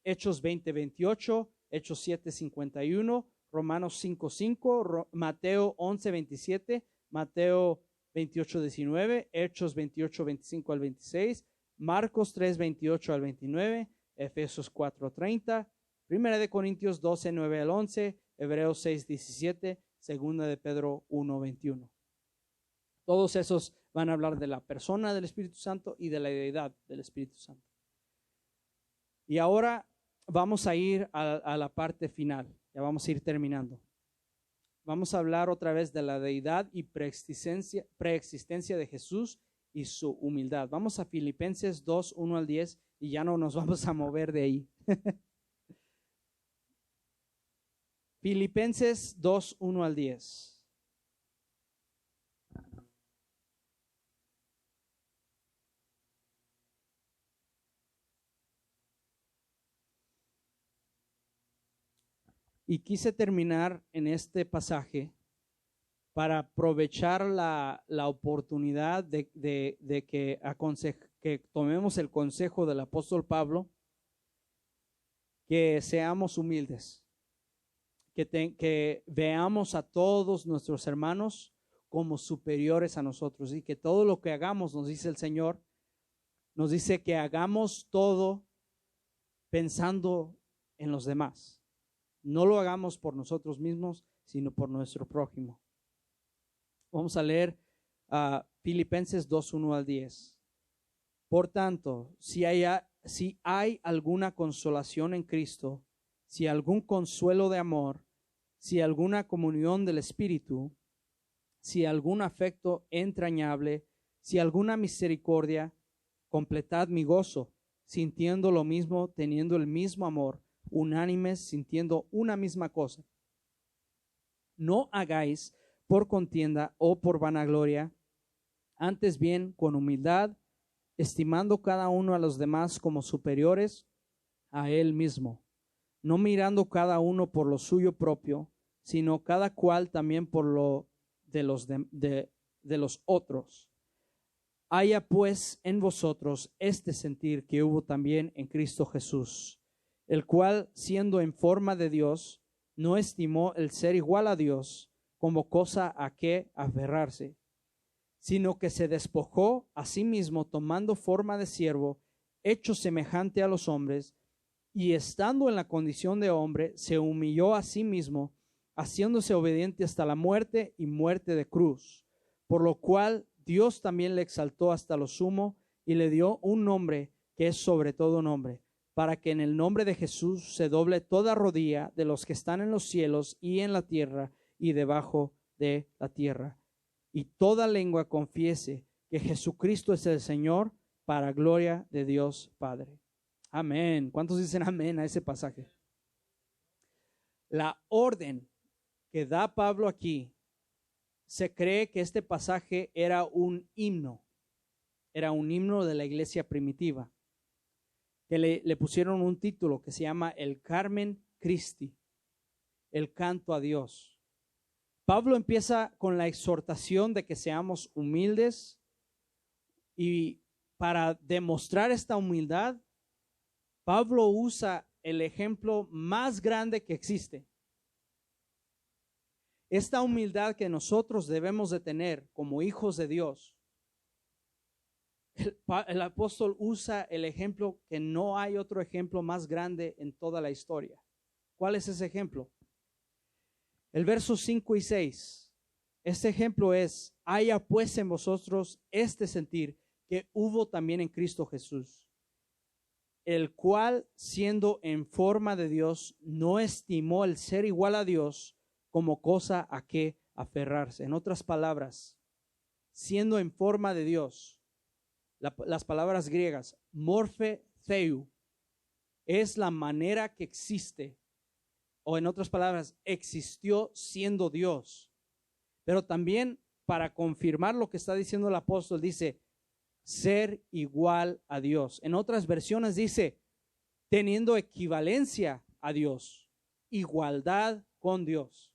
Hechos 20, 28, Hechos 7, 51, Romanos 5, 5, Mateo 11, 27, Mateo 28, 19, Hechos 28, 25 al 26, Marcos 3, 28 al 29, Efesios 4, 30, Primera de Corintios 12, 9 al 11, Hebreos 6, 17, Segunda de Pedro 1, 21. Todos esos van a hablar de la persona del Espíritu Santo y de la deidad del Espíritu Santo. Y ahora vamos a ir a la parte final. Ya vamos a ir terminando. Vamos a hablar otra vez de la deidad y preexistencia de Jesús y su humildad. Vamos a Filipenses 2, 1 al 10 y ya no nos vamos a mover de ahí. Filipenses 2, 1 al 10. Y quise terminar en este pasaje para aprovechar la oportunidad de que tomemos el consejo del apóstol Pablo, que seamos humildes. que veamos a todos nuestros hermanos como superiores a nosotros y que todo lo que hagamos, nos dice el Señor, nos dice que hagamos todo pensando en los demás. No lo hagamos por nosotros mismos, sino por nuestro prójimo. Vamos a leer Filipenses 2:1 al 10. Por tanto, si hay alguna consolación en Cristo, si algún consuelo de amor, si alguna comunión del Espíritu, si algún afecto entrañable, si alguna misericordia, completad mi gozo, sintiendo lo mismo, teniendo el mismo amor, unánimes, sintiendo una misma cosa. No hagáis por contienda o por vanagloria, antes bien con humildad, estimando cada uno a los demás como superiores a él mismo, no mirando cada uno por lo suyo propio, sino cada cual también por lo de los otros. Haya pues en vosotros este sentir que hubo también en Cristo Jesús, el cual, siendo en forma de Dios, no estimó el ser igual a Dios como cosa a que aferrarse, sino que se despojó a sí mismo, tomando forma de siervo, hecho semejante a los hombres, y estando en la condición de hombre, se humilló a sí mismo, haciéndose obediente hasta la muerte y muerte de cruz, por lo cual Dios también le exaltó hasta lo sumo y le dio un nombre que es sobre todo nombre, para que en el nombre de Jesús se doble toda rodilla de los que están en los cielos y en la tierra y debajo de la tierra, y toda lengua confiese que Jesucristo es el Señor, para gloria de Dios Padre. Amén. ¿Cuántos dicen amén a ese pasaje? La orden que da Pablo aquí, se cree que este pasaje era un himno de la iglesia primitiva, que le pusieron un título que se llama el Carmen Christi, el canto a Dios. Pablo empieza con la exhortación de que seamos humildes, y para demostrar esta humildad, Pablo usa el ejemplo más grande que existe. Esta humildad que nosotros debemos de tener como hijos de Dios, el apóstol usa el ejemplo que no hay otro ejemplo más grande en toda la historia. ¿Cuál es ese ejemplo? El verso 5 y 6. Este ejemplo es: haya pues en vosotros este sentir que hubo también en Cristo Jesús, el cual, siendo en forma de Dios, no estimó el ser igual a Dios como cosa a que aferrarse. En otras palabras, siendo en forma de Dios, las palabras griegas, morphe theou, es la manera que existe, o en otras palabras, existió siendo Dios. Pero también, para confirmar lo que está diciendo el apóstol, dice ser igual a Dios. En otras versiones dice teniendo equivalencia a Dios, igualdad con Dios.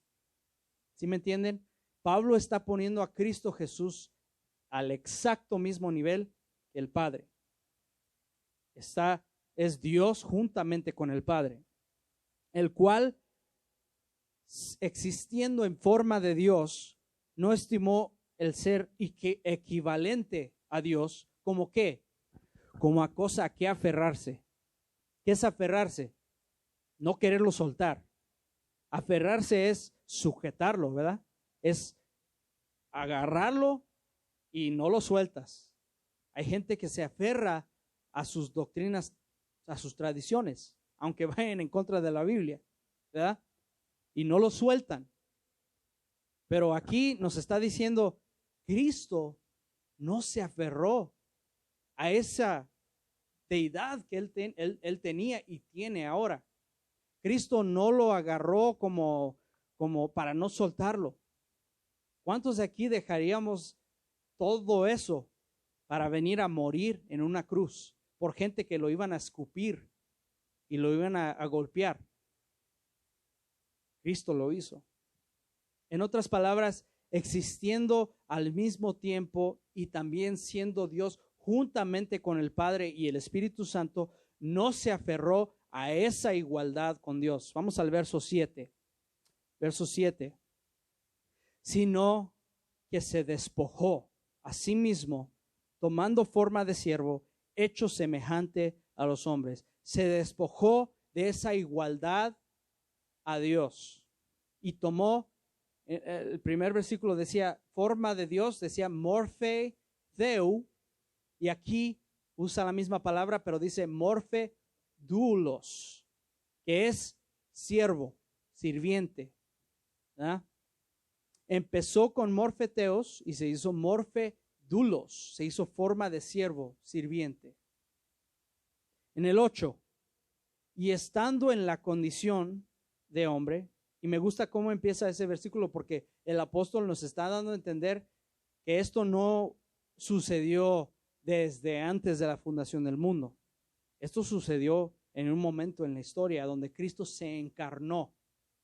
¿Sí me entienden? Pablo está poniendo a Cristo Jesús al exacto mismo nivel que el Padre. Es Dios juntamente con el Padre, el cual, existiendo en forma de Dios, no estimó el ser equivalente a Dios como qué, como a cosa a que aferrarse. ¿Qué es aferrarse? No quererlo soltar. Aferrarse es sujetarlo, ¿verdad? Es agarrarlo y no lo sueltas. Hay gente que se aferra a sus doctrinas, a sus tradiciones, aunque vayan en contra de la Biblia, ¿verdad? Y no lo sueltan. Pero aquí nos está diciendo, Cristo no se aferró a esa deidad que él tenía y tiene ahora. Cristo no lo agarró como para no soltarlo. ¿Cuántos de aquí dejaríamos todo eso para venir a morir en una cruz por gente que lo iban a escupir y lo iban a golpear? Cristo lo hizo. En otras palabras, existiendo al mismo tiempo y también siendo Dios juntamente con el Padre y el Espíritu Santo, no se aferró a esa igualdad con Dios. Vamos al verso 7. verso 7, sino que se despojó a sí mismo, tomando forma de siervo, hecho semejante a los hombres. Se despojó de esa igualdad a Dios y tomó, el primer versículo decía forma de Dios, decía morphe theu, y aquí usa la misma palabra, pero dice morphe doulos, que es siervo, sirviente, ¿verdad? Empezó con morphe theos y se hizo morphe doulos, se hizo forma de siervo, sirviente. En el 8, y estando en la condición de hombre, y me gusta cómo empieza ese versículo porque el apóstol nos está dando a entender que esto no sucedió desde antes de la fundación del mundo. Esto sucedió en un momento en la historia donde Cristo se encarnó.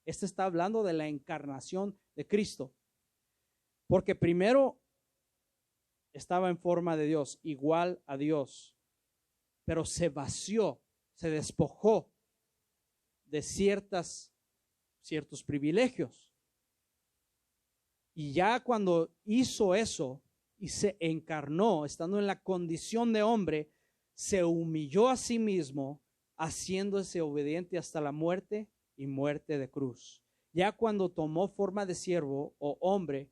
Este está hablando de la encarnación de Cristo. Porque primero estaba en forma de Dios, igual a Dios, pero se vació, se despojó de ciertos privilegios. Y ya cuando hizo eso y se encarnó, estando en la condición de hombre, se humilló a sí mismo, haciéndose obediente hasta la muerte y muerte de cruz. Ya cuando tomó forma de siervo o hombre,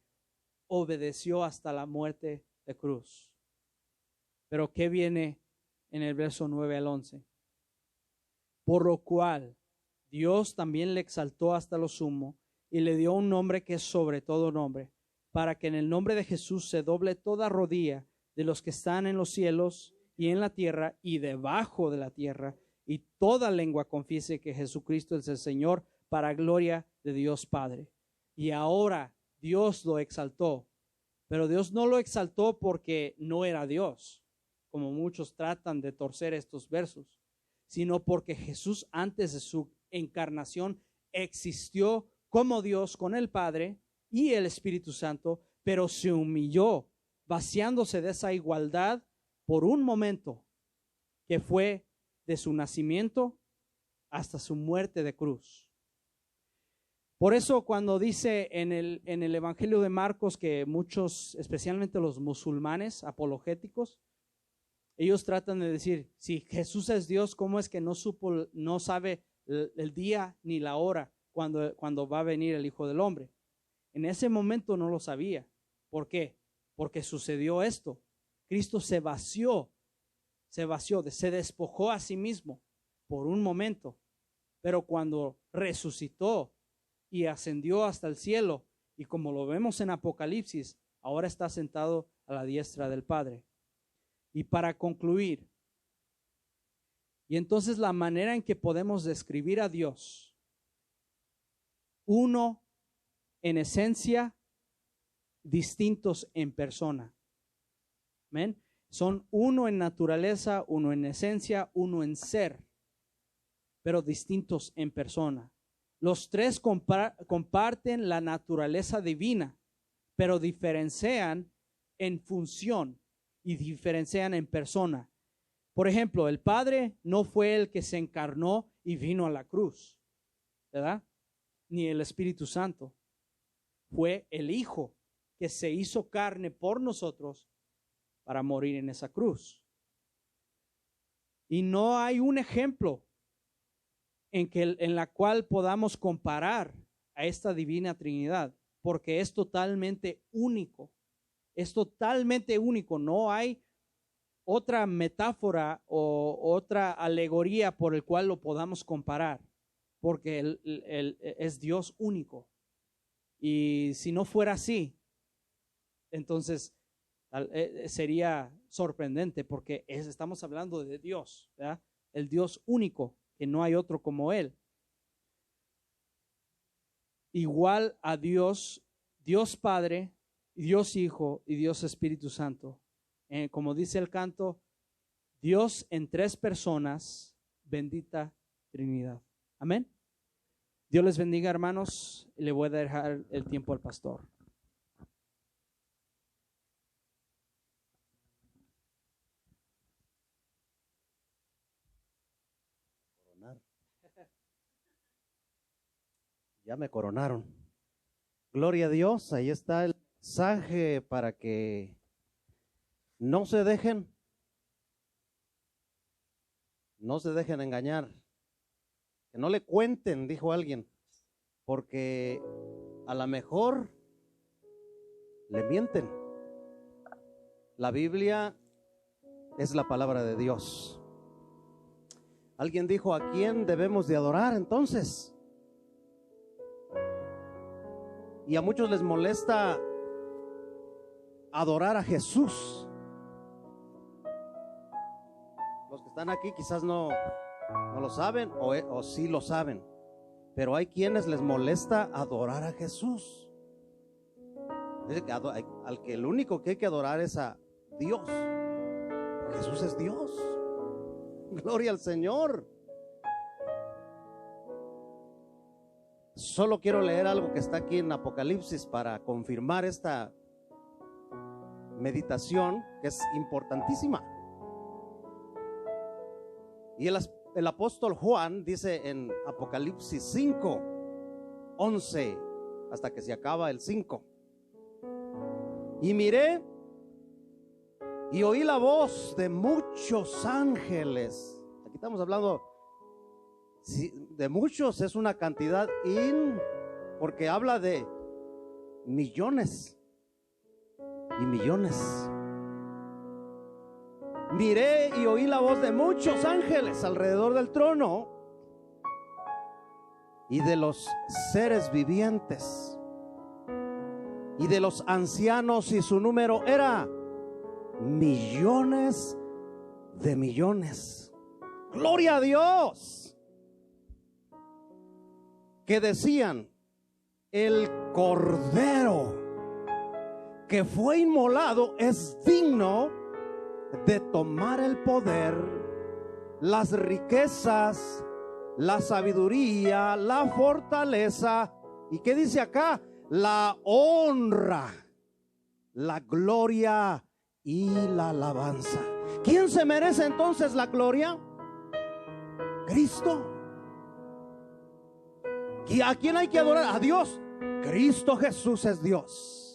obedeció hasta la muerte de cruz. Pero ¿qué viene en el verso 9 al 11? Por lo cual Dios también le exaltó hasta lo sumo y le dio un nombre que es sobre todo nombre, para que en el nombre de Jesús se doble toda rodilla de los que están en los cielos y en la tierra y debajo de la tierra, y toda lengua confiese que Jesucristo es el Señor, para gloria de Dios Padre. Y ahora Dios lo exaltó, pero Dios no lo exaltó porque no era Dios, como muchos tratan de torcer estos versos, sino porque Jesús antes de su encarnación existió como Dios con el Padre y el Espíritu Santo, pero se humilló, vaciándose de esa igualdad por un momento, que fue de su nacimiento hasta su muerte de cruz. Por eso cuando dice en el Evangelio de Marcos que muchos, especialmente los musulmanes apologéticos, ellos tratan de decir, si Jesús es Dios, ¿cómo es que no sabe el día ni la hora cuando va a venir el Hijo del Hombre? En ese momento no lo sabía. ¿Por qué? Porque sucedió esto. Cristo se despojó a sí mismo por un momento, pero cuando resucitó y ascendió hasta el cielo, y como lo vemos en Apocalipsis, ahora está sentado a la diestra del Padre. Y para concluir, y entonces la manera en que podemos describir a Dios, uno en esencia, distintos en persona. ¿Amén? Son uno en naturaleza, uno en esencia, uno en ser, pero distintos en persona. Los tres comparten la naturaleza divina, pero diferencian en función y diferencian en persona. Por ejemplo, el Padre no fue el que se encarnó y vino a la cruz, ¿verdad? Ni el Espíritu Santo. Fue el Hijo que se hizo carne por nosotros para morir en esa cruz. Y no hay un ejemplo en la cual podamos comparar a esta divina Trinidad, porque es totalmente único. Es totalmente único. No hay otra metáfora o otra alegoría por el cual lo podamos comparar, porque él es Dios único. Y si no fuera así, entonces sería sorprendente, porque estamos hablando de Dios, ¿verdad? El Dios único, que no hay otro como Él. Igual a Dios, Dios Padre, Dios Hijo y Dios Espíritu Santo. Como dice el canto, Dios en tres personas, bendita Trinidad. Amén. Dios les bendiga, hermanos. Le voy a dejar el tiempo al pastor. Ya me coronaron. Gloria a Dios, ahí está el mensaje para que no se dejen engañar, que no le cuenten, dijo alguien, porque a lo mejor le mienten. La Biblia es la palabra de Dios. Alguien dijo, ¿a quién debemos de adorar entonces? Y a muchos les molesta adorar a Jesús. Los que están aquí quizás no lo saben o sí lo saben, pero hay quienes les molesta adorar a Jesús. Dice que al que el único que hay que adorar es a Dios. Jesús es Dios. Gloria al Señor. Solo quiero leer algo que está aquí en Apocalipsis para confirmar esta meditación que es importantísima. Y el apóstol Juan dice en Apocalipsis 5:11 hasta que se acaba el 5. Y miré y oí la voz de muchos ángeles. Aquí estamos hablando de muchos, es una cantidad porque habla de millones y millones. Miré y oí la voz de muchos ángeles alrededor del trono y de los seres vivientes y de los ancianos, y su número era millones de millones. Gloria a Dios. Que decían: el Cordero que fue inmolado es digno de tomar el poder, las riquezas, la sabiduría, la fortaleza. ¿Y qué dice acá? La honra, la gloria y la alabanza. ¿Quién se merece entonces la gloria? Cristo. ¿Y a quién hay que adorar? A Dios. Cristo Jesús es Dios.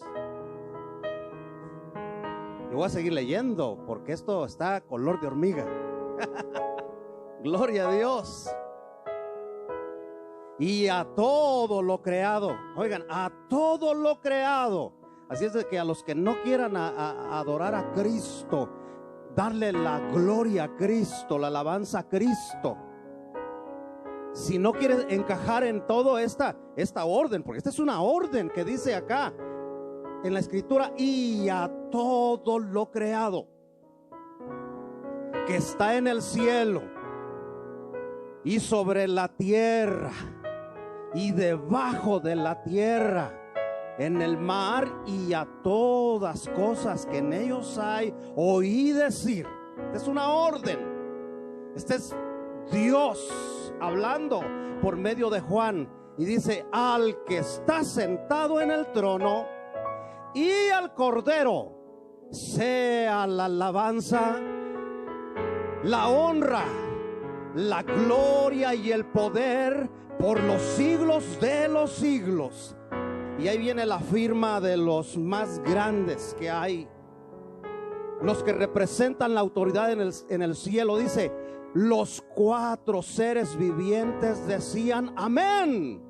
Yo voy a seguir leyendo porque esto está color de hormiga. Gloria a Dios. Y a todo lo creado. Oigan, a todo lo creado. Así es de que a los que no quieran adorar a Cristo, darle la gloria a Cristo, la alabanza a Cristo, si no quieres encajar en todo esta orden, porque esta es una orden que dice acá en la escritura: y a todo lo creado que está en el cielo y sobre la tierra y debajo de la tierra, en el mar y a todas cosas que en ellos hay, oí decir. Esta es una orden. Este es Dios hablando por medio de Juan, y dice: al que está sentado en el trono y al Cordero sea la alabanza, la honra, la gloria y el poder por los siglos de los siglos. Y ahí viene la firma de los más grandes que hay, los que representan la autoridad en el cielo. Dice: los 4 seres vivientes decían amén.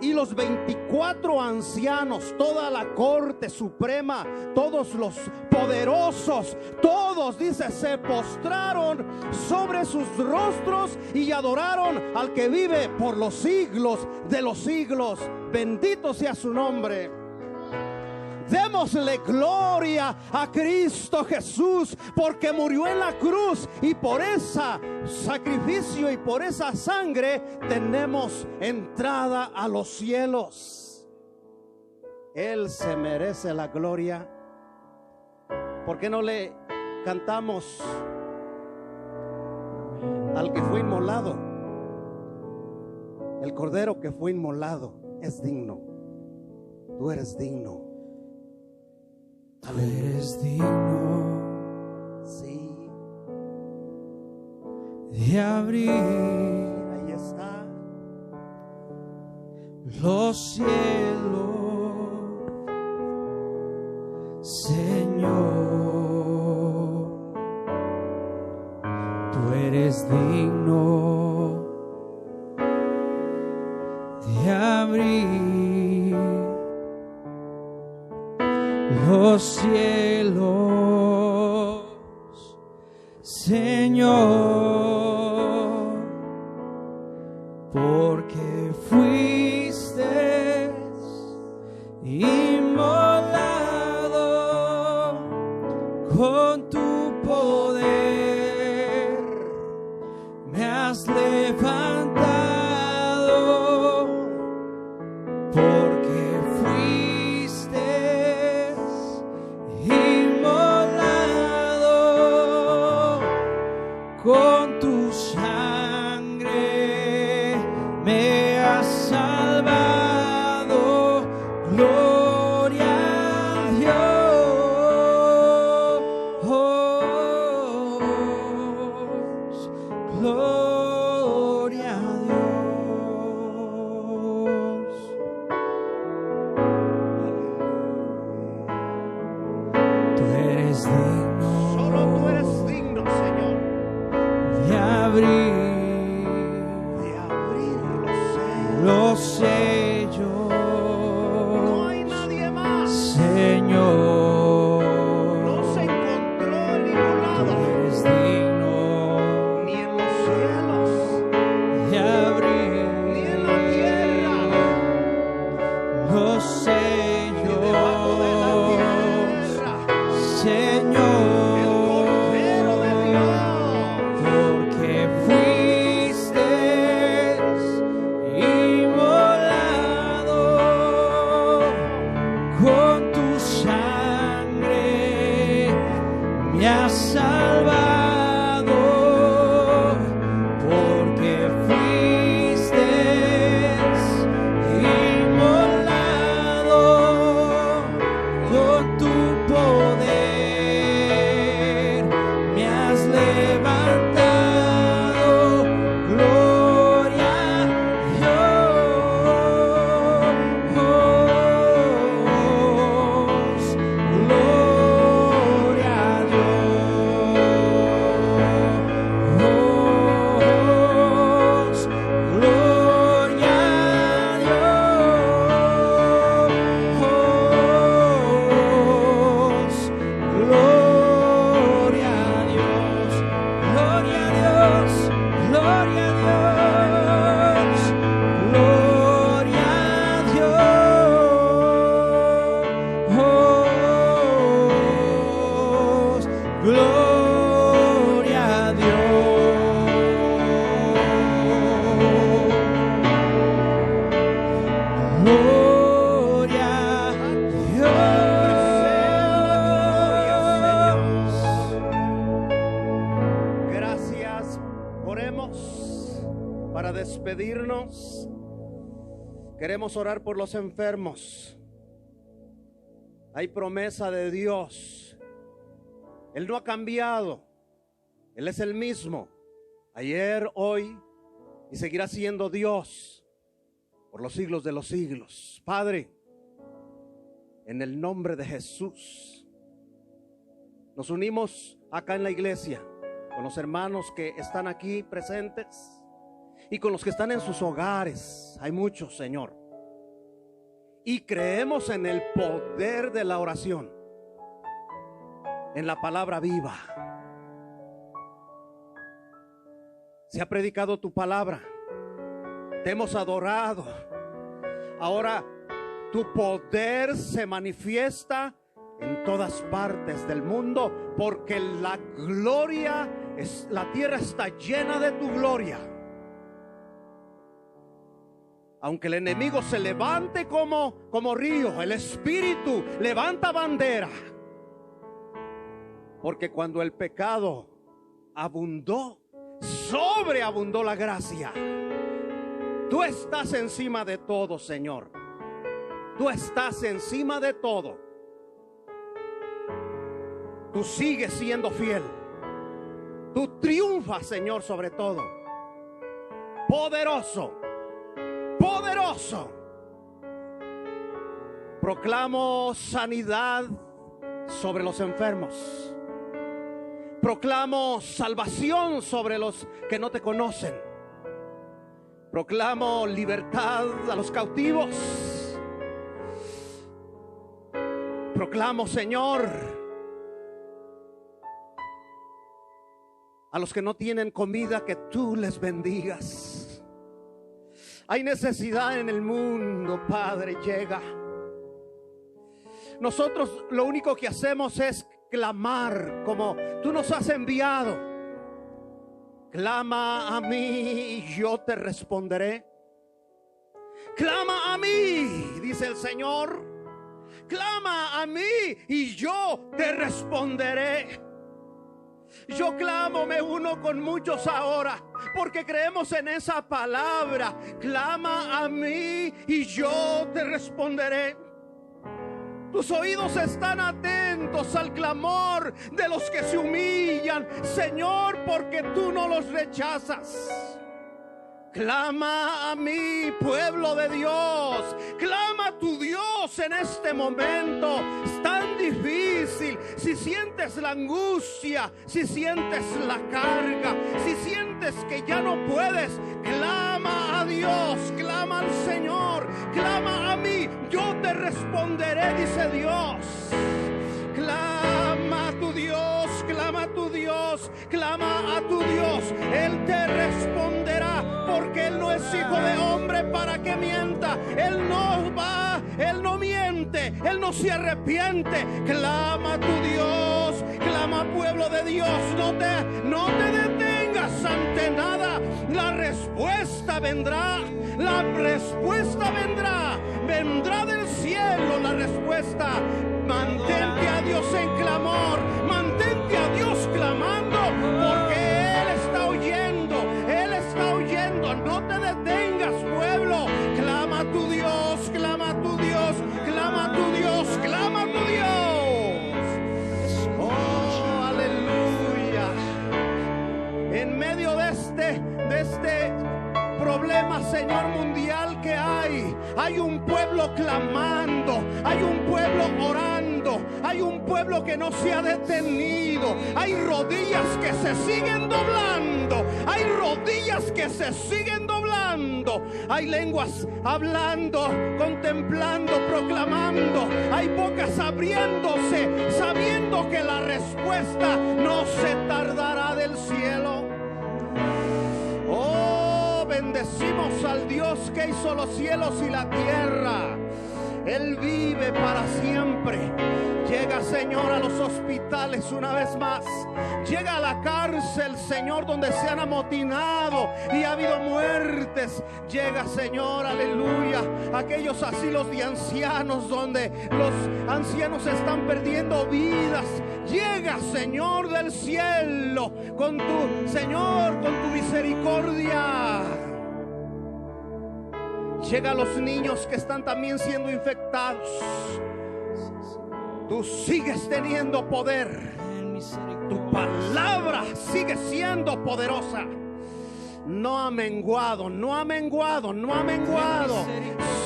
Y los 24 ancianos, toda la corte suprema, todos los poderosos, todos, dice, se postraron sobre sus rostros y adoraron al que vive por los siglos de los siglos. Bendito sea su nombre. Démosle gloria a Cristo Jesús, porque murió en la cruz, y por ese sacrificio y por esa sangre tenemos entrada a los cielos. Él se merece la gloria. ¿Por qué no le cantamos al que fue inmolado? El Cordero que fue inmolado es digno. Tú eres digno. Tú eres digno, sí, de abrir, ahí está, los cielos Señor, tú eres digno de abrir los cielos, Señor, porque fuiste inmolado con tu poder, me has levantado, porque fuiste inmolado con tu sangre, me has salvado. Gloria a Dios, gloria a Dios. Tú eres digno, Solo tú eres digno, Señor, de abrir de abrir los sellos. No hay nadie más. Señor, No se encontró en ningún tú lado, eres digno ni en los cielos, de abrir ni en la tierra, los ni debajo de la sellos. tierra. Señor, El Cordero de Dios, porque fuiste inmolado con tu sangre, me has salvado, porque fuiste inmolado con tu poder, me has levantado. Gloria a Dios, gloria a Dios, gloria a Dios, gloria a Dios, gloria a Dios, gloria a Dios, gloria a Dios, gloria a Gloria a Dios. gracias. Oremos para despedirnos. Queremos orar por los enfermos. Hay promesa de Dios. Él no ha cambiado. Él es el mismo. Ayer, hoy y seguirá siendo Dios por los siglos de los siglos. Padre, en el nombre de Jesús, nos unimos acá en la iglesia con los hermanos que están aquí presentes y con los que están en sus hogares. Hay muchos, Señor. Y creemos en el poder de la oración, en la palabra viva. Se ha predicado tu palabra, te hemos adorado. Ahora tu poder se manifiesta en todas partes del mundo, porque la gloria la tierra está llena de tu gloria. Aunque el enemigo se levante como río, el Espíritu levanta bandera. Porque cuando el pecado abundó, sobreabundó la gracia. Tú estás encima de todo, Señor. Tú estás encima de todo. Tú sigues siendo fiel. Tú triunfas, Señor, sobre todo. Poderoso, poderoso. Proclamo sanidad sobre los enfermos. Proclamo salvación sobre los que no te conocen. Proclamo libertad a los cautivos. Proclamo, Señor, a los que no tienen comida, que tú les bendigas. Hay necesidad en el mundo, Padre, llega. Nosotros lo único que hacemos es clamar como tú nos has enviado. Clama a mí y yo te responderé. Clama a mí, dice el Señor. Clama a mí y yo te responderé. Yo clamo, me uno con muchos ahora, porque creemos en esa palabra. Clama a mí y yo te responderé. Tus oídos están atentos al clamor de los que se humillan, Señor, porque tú no los rechazas. Clama a mí, pueblo de Dios. Clama a tu Dios en este momento. Es tan difícil. Si sientes la angustia, si sientes la carga, si sientes que ya no puedes, clama a Dios, clama al Señor, clama a mí, yo te responderé, dice Dios. Clama a tu Dios, clama a tu Dios, clama a tu Dios. Él te responderá, porque Él no es hijo de hombre para que mienta. Él no miente, Él no se arrepiente. Clama a tu Dios, clama, pueblo de Dios. No te detengas ante nada. La respuesta vendrá, la respuesta vendrá del cielo. La respuesta. Mantente a Dios en clamor, mantente a Dios clamando, porque Él está oyendo, Él está oyendo. No te detengas, pueblo. Clama a tu Dios, clama a tu Dios, clama a tu Dios, clama a tu Dios. Oh, aleluya. En medio de este problema, Señor, mundial que hay un pueblo clamando, hay un pueblo orando, hay un pueblo que no se ha detenido, hay rodillas que se siguen doblando, hay rodillas que se siguen doblando, hay lenguas hablando, contemplando, proclamando, hay bocas abriéndose, sabiendo que la respuesta no se tardará del cielo. Oh, bendecimos al Dios que hizo los cielos y la tierra. Él vive para siempre. Llega, Señor, a los hospitales una vez más. Llega a la cárcel, Señor, donde se han amotinado y ha habido muertes. Llega, Señor, aleluya, a aquellos asilos de ancianos donde los ancianos están perdiendo vidas. Llega, Señor del cielo, con tu, Señor, con tu misericordia. Llega a los niños que están también siendo infectados. Tú sigues teniendo poder. Tu palabra sigue siendo poderosa. No ha menguado, no ha menguado, no ha menguado.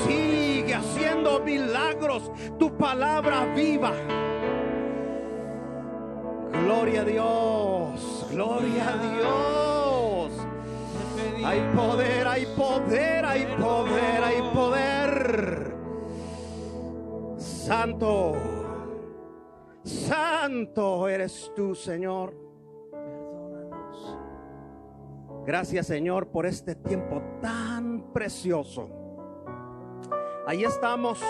Sigue haciendo milagros. Tu palabra viva. Gloria a Dios, gloria a Dios. Hay poder, hay poder, hay poder, hay poder. Santo, santo eres tú, Señor. Perdónanos. Gracias, Señor, por este tiempo tan precioso. Ahí estamos,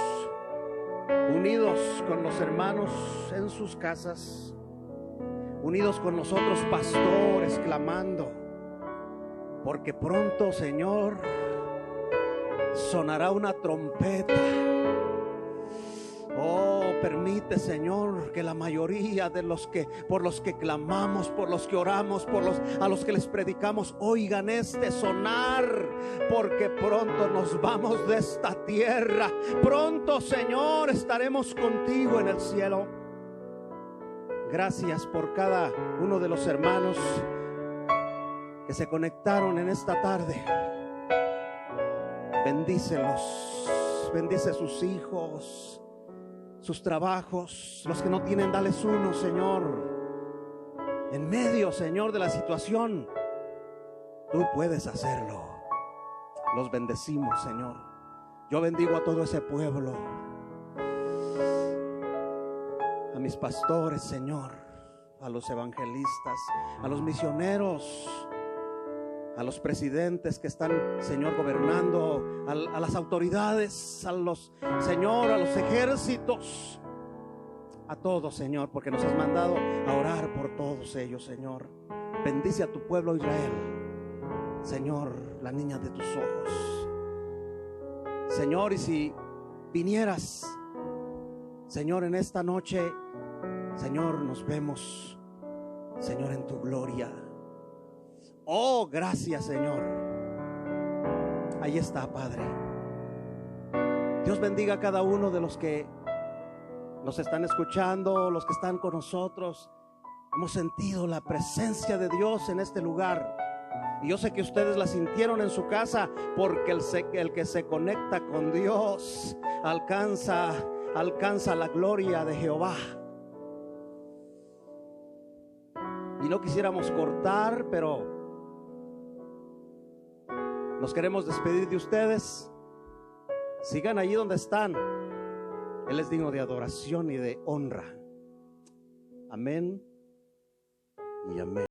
unidos con los hermanos en sus casas, unidos con los otros pastores, clamando. Porque pronto, Señor, sonará una trompeta. Oh, permite, Señor, que la mayoría de los que, por los que clamamos, por los que oramos, a los que les predicamos, oigan este sonar. Porque pronto nos vamos de esta tierra. Pronto, Señor, estaremos contigo en el cielo. Gracias por cada uno de los hermanos que se conectaron en esta tarde. Bendícelos, bendice sus hijos, sus trabajos. Los que no tienen, dales uno, Señor. En medio, Señor, de la situación, tú puedes hacerlo. Los bendecimos, Señor. Yo bendigo a todo ese pueblo, a mis pastores, Señor, a los evangelistas, a los misioneros, a los presidentes que están, Señor, gobernando, a las autoridades, Señor, a los ejércitos, a todos, Señor, porque nos has mandado a orar por todos ellos, Señor. Bendice a tu pueblo Israel, Señor, la niña de tus ojos, Señor. Y si vinieras, Señor, en esta noche, Señor, nos vemos, Señor, en tu gloria. Oh, gracias, Señor. Ahí está, Padre. Dios bendiga a cada uno de los que nos están escuchando, los que están con nosotros. Hemos sentido la presencia de Dios en este lugar. Y yo sé que ustedes la sintieron en su casa, porque el que se conecta con Dios alcanza la gloria de Jehová. Y no quisiéramos cortar, pero nos queremos despedir de ustedes. Sigan allí donde están. Él es digno de adoración y de honra. Amén y amén.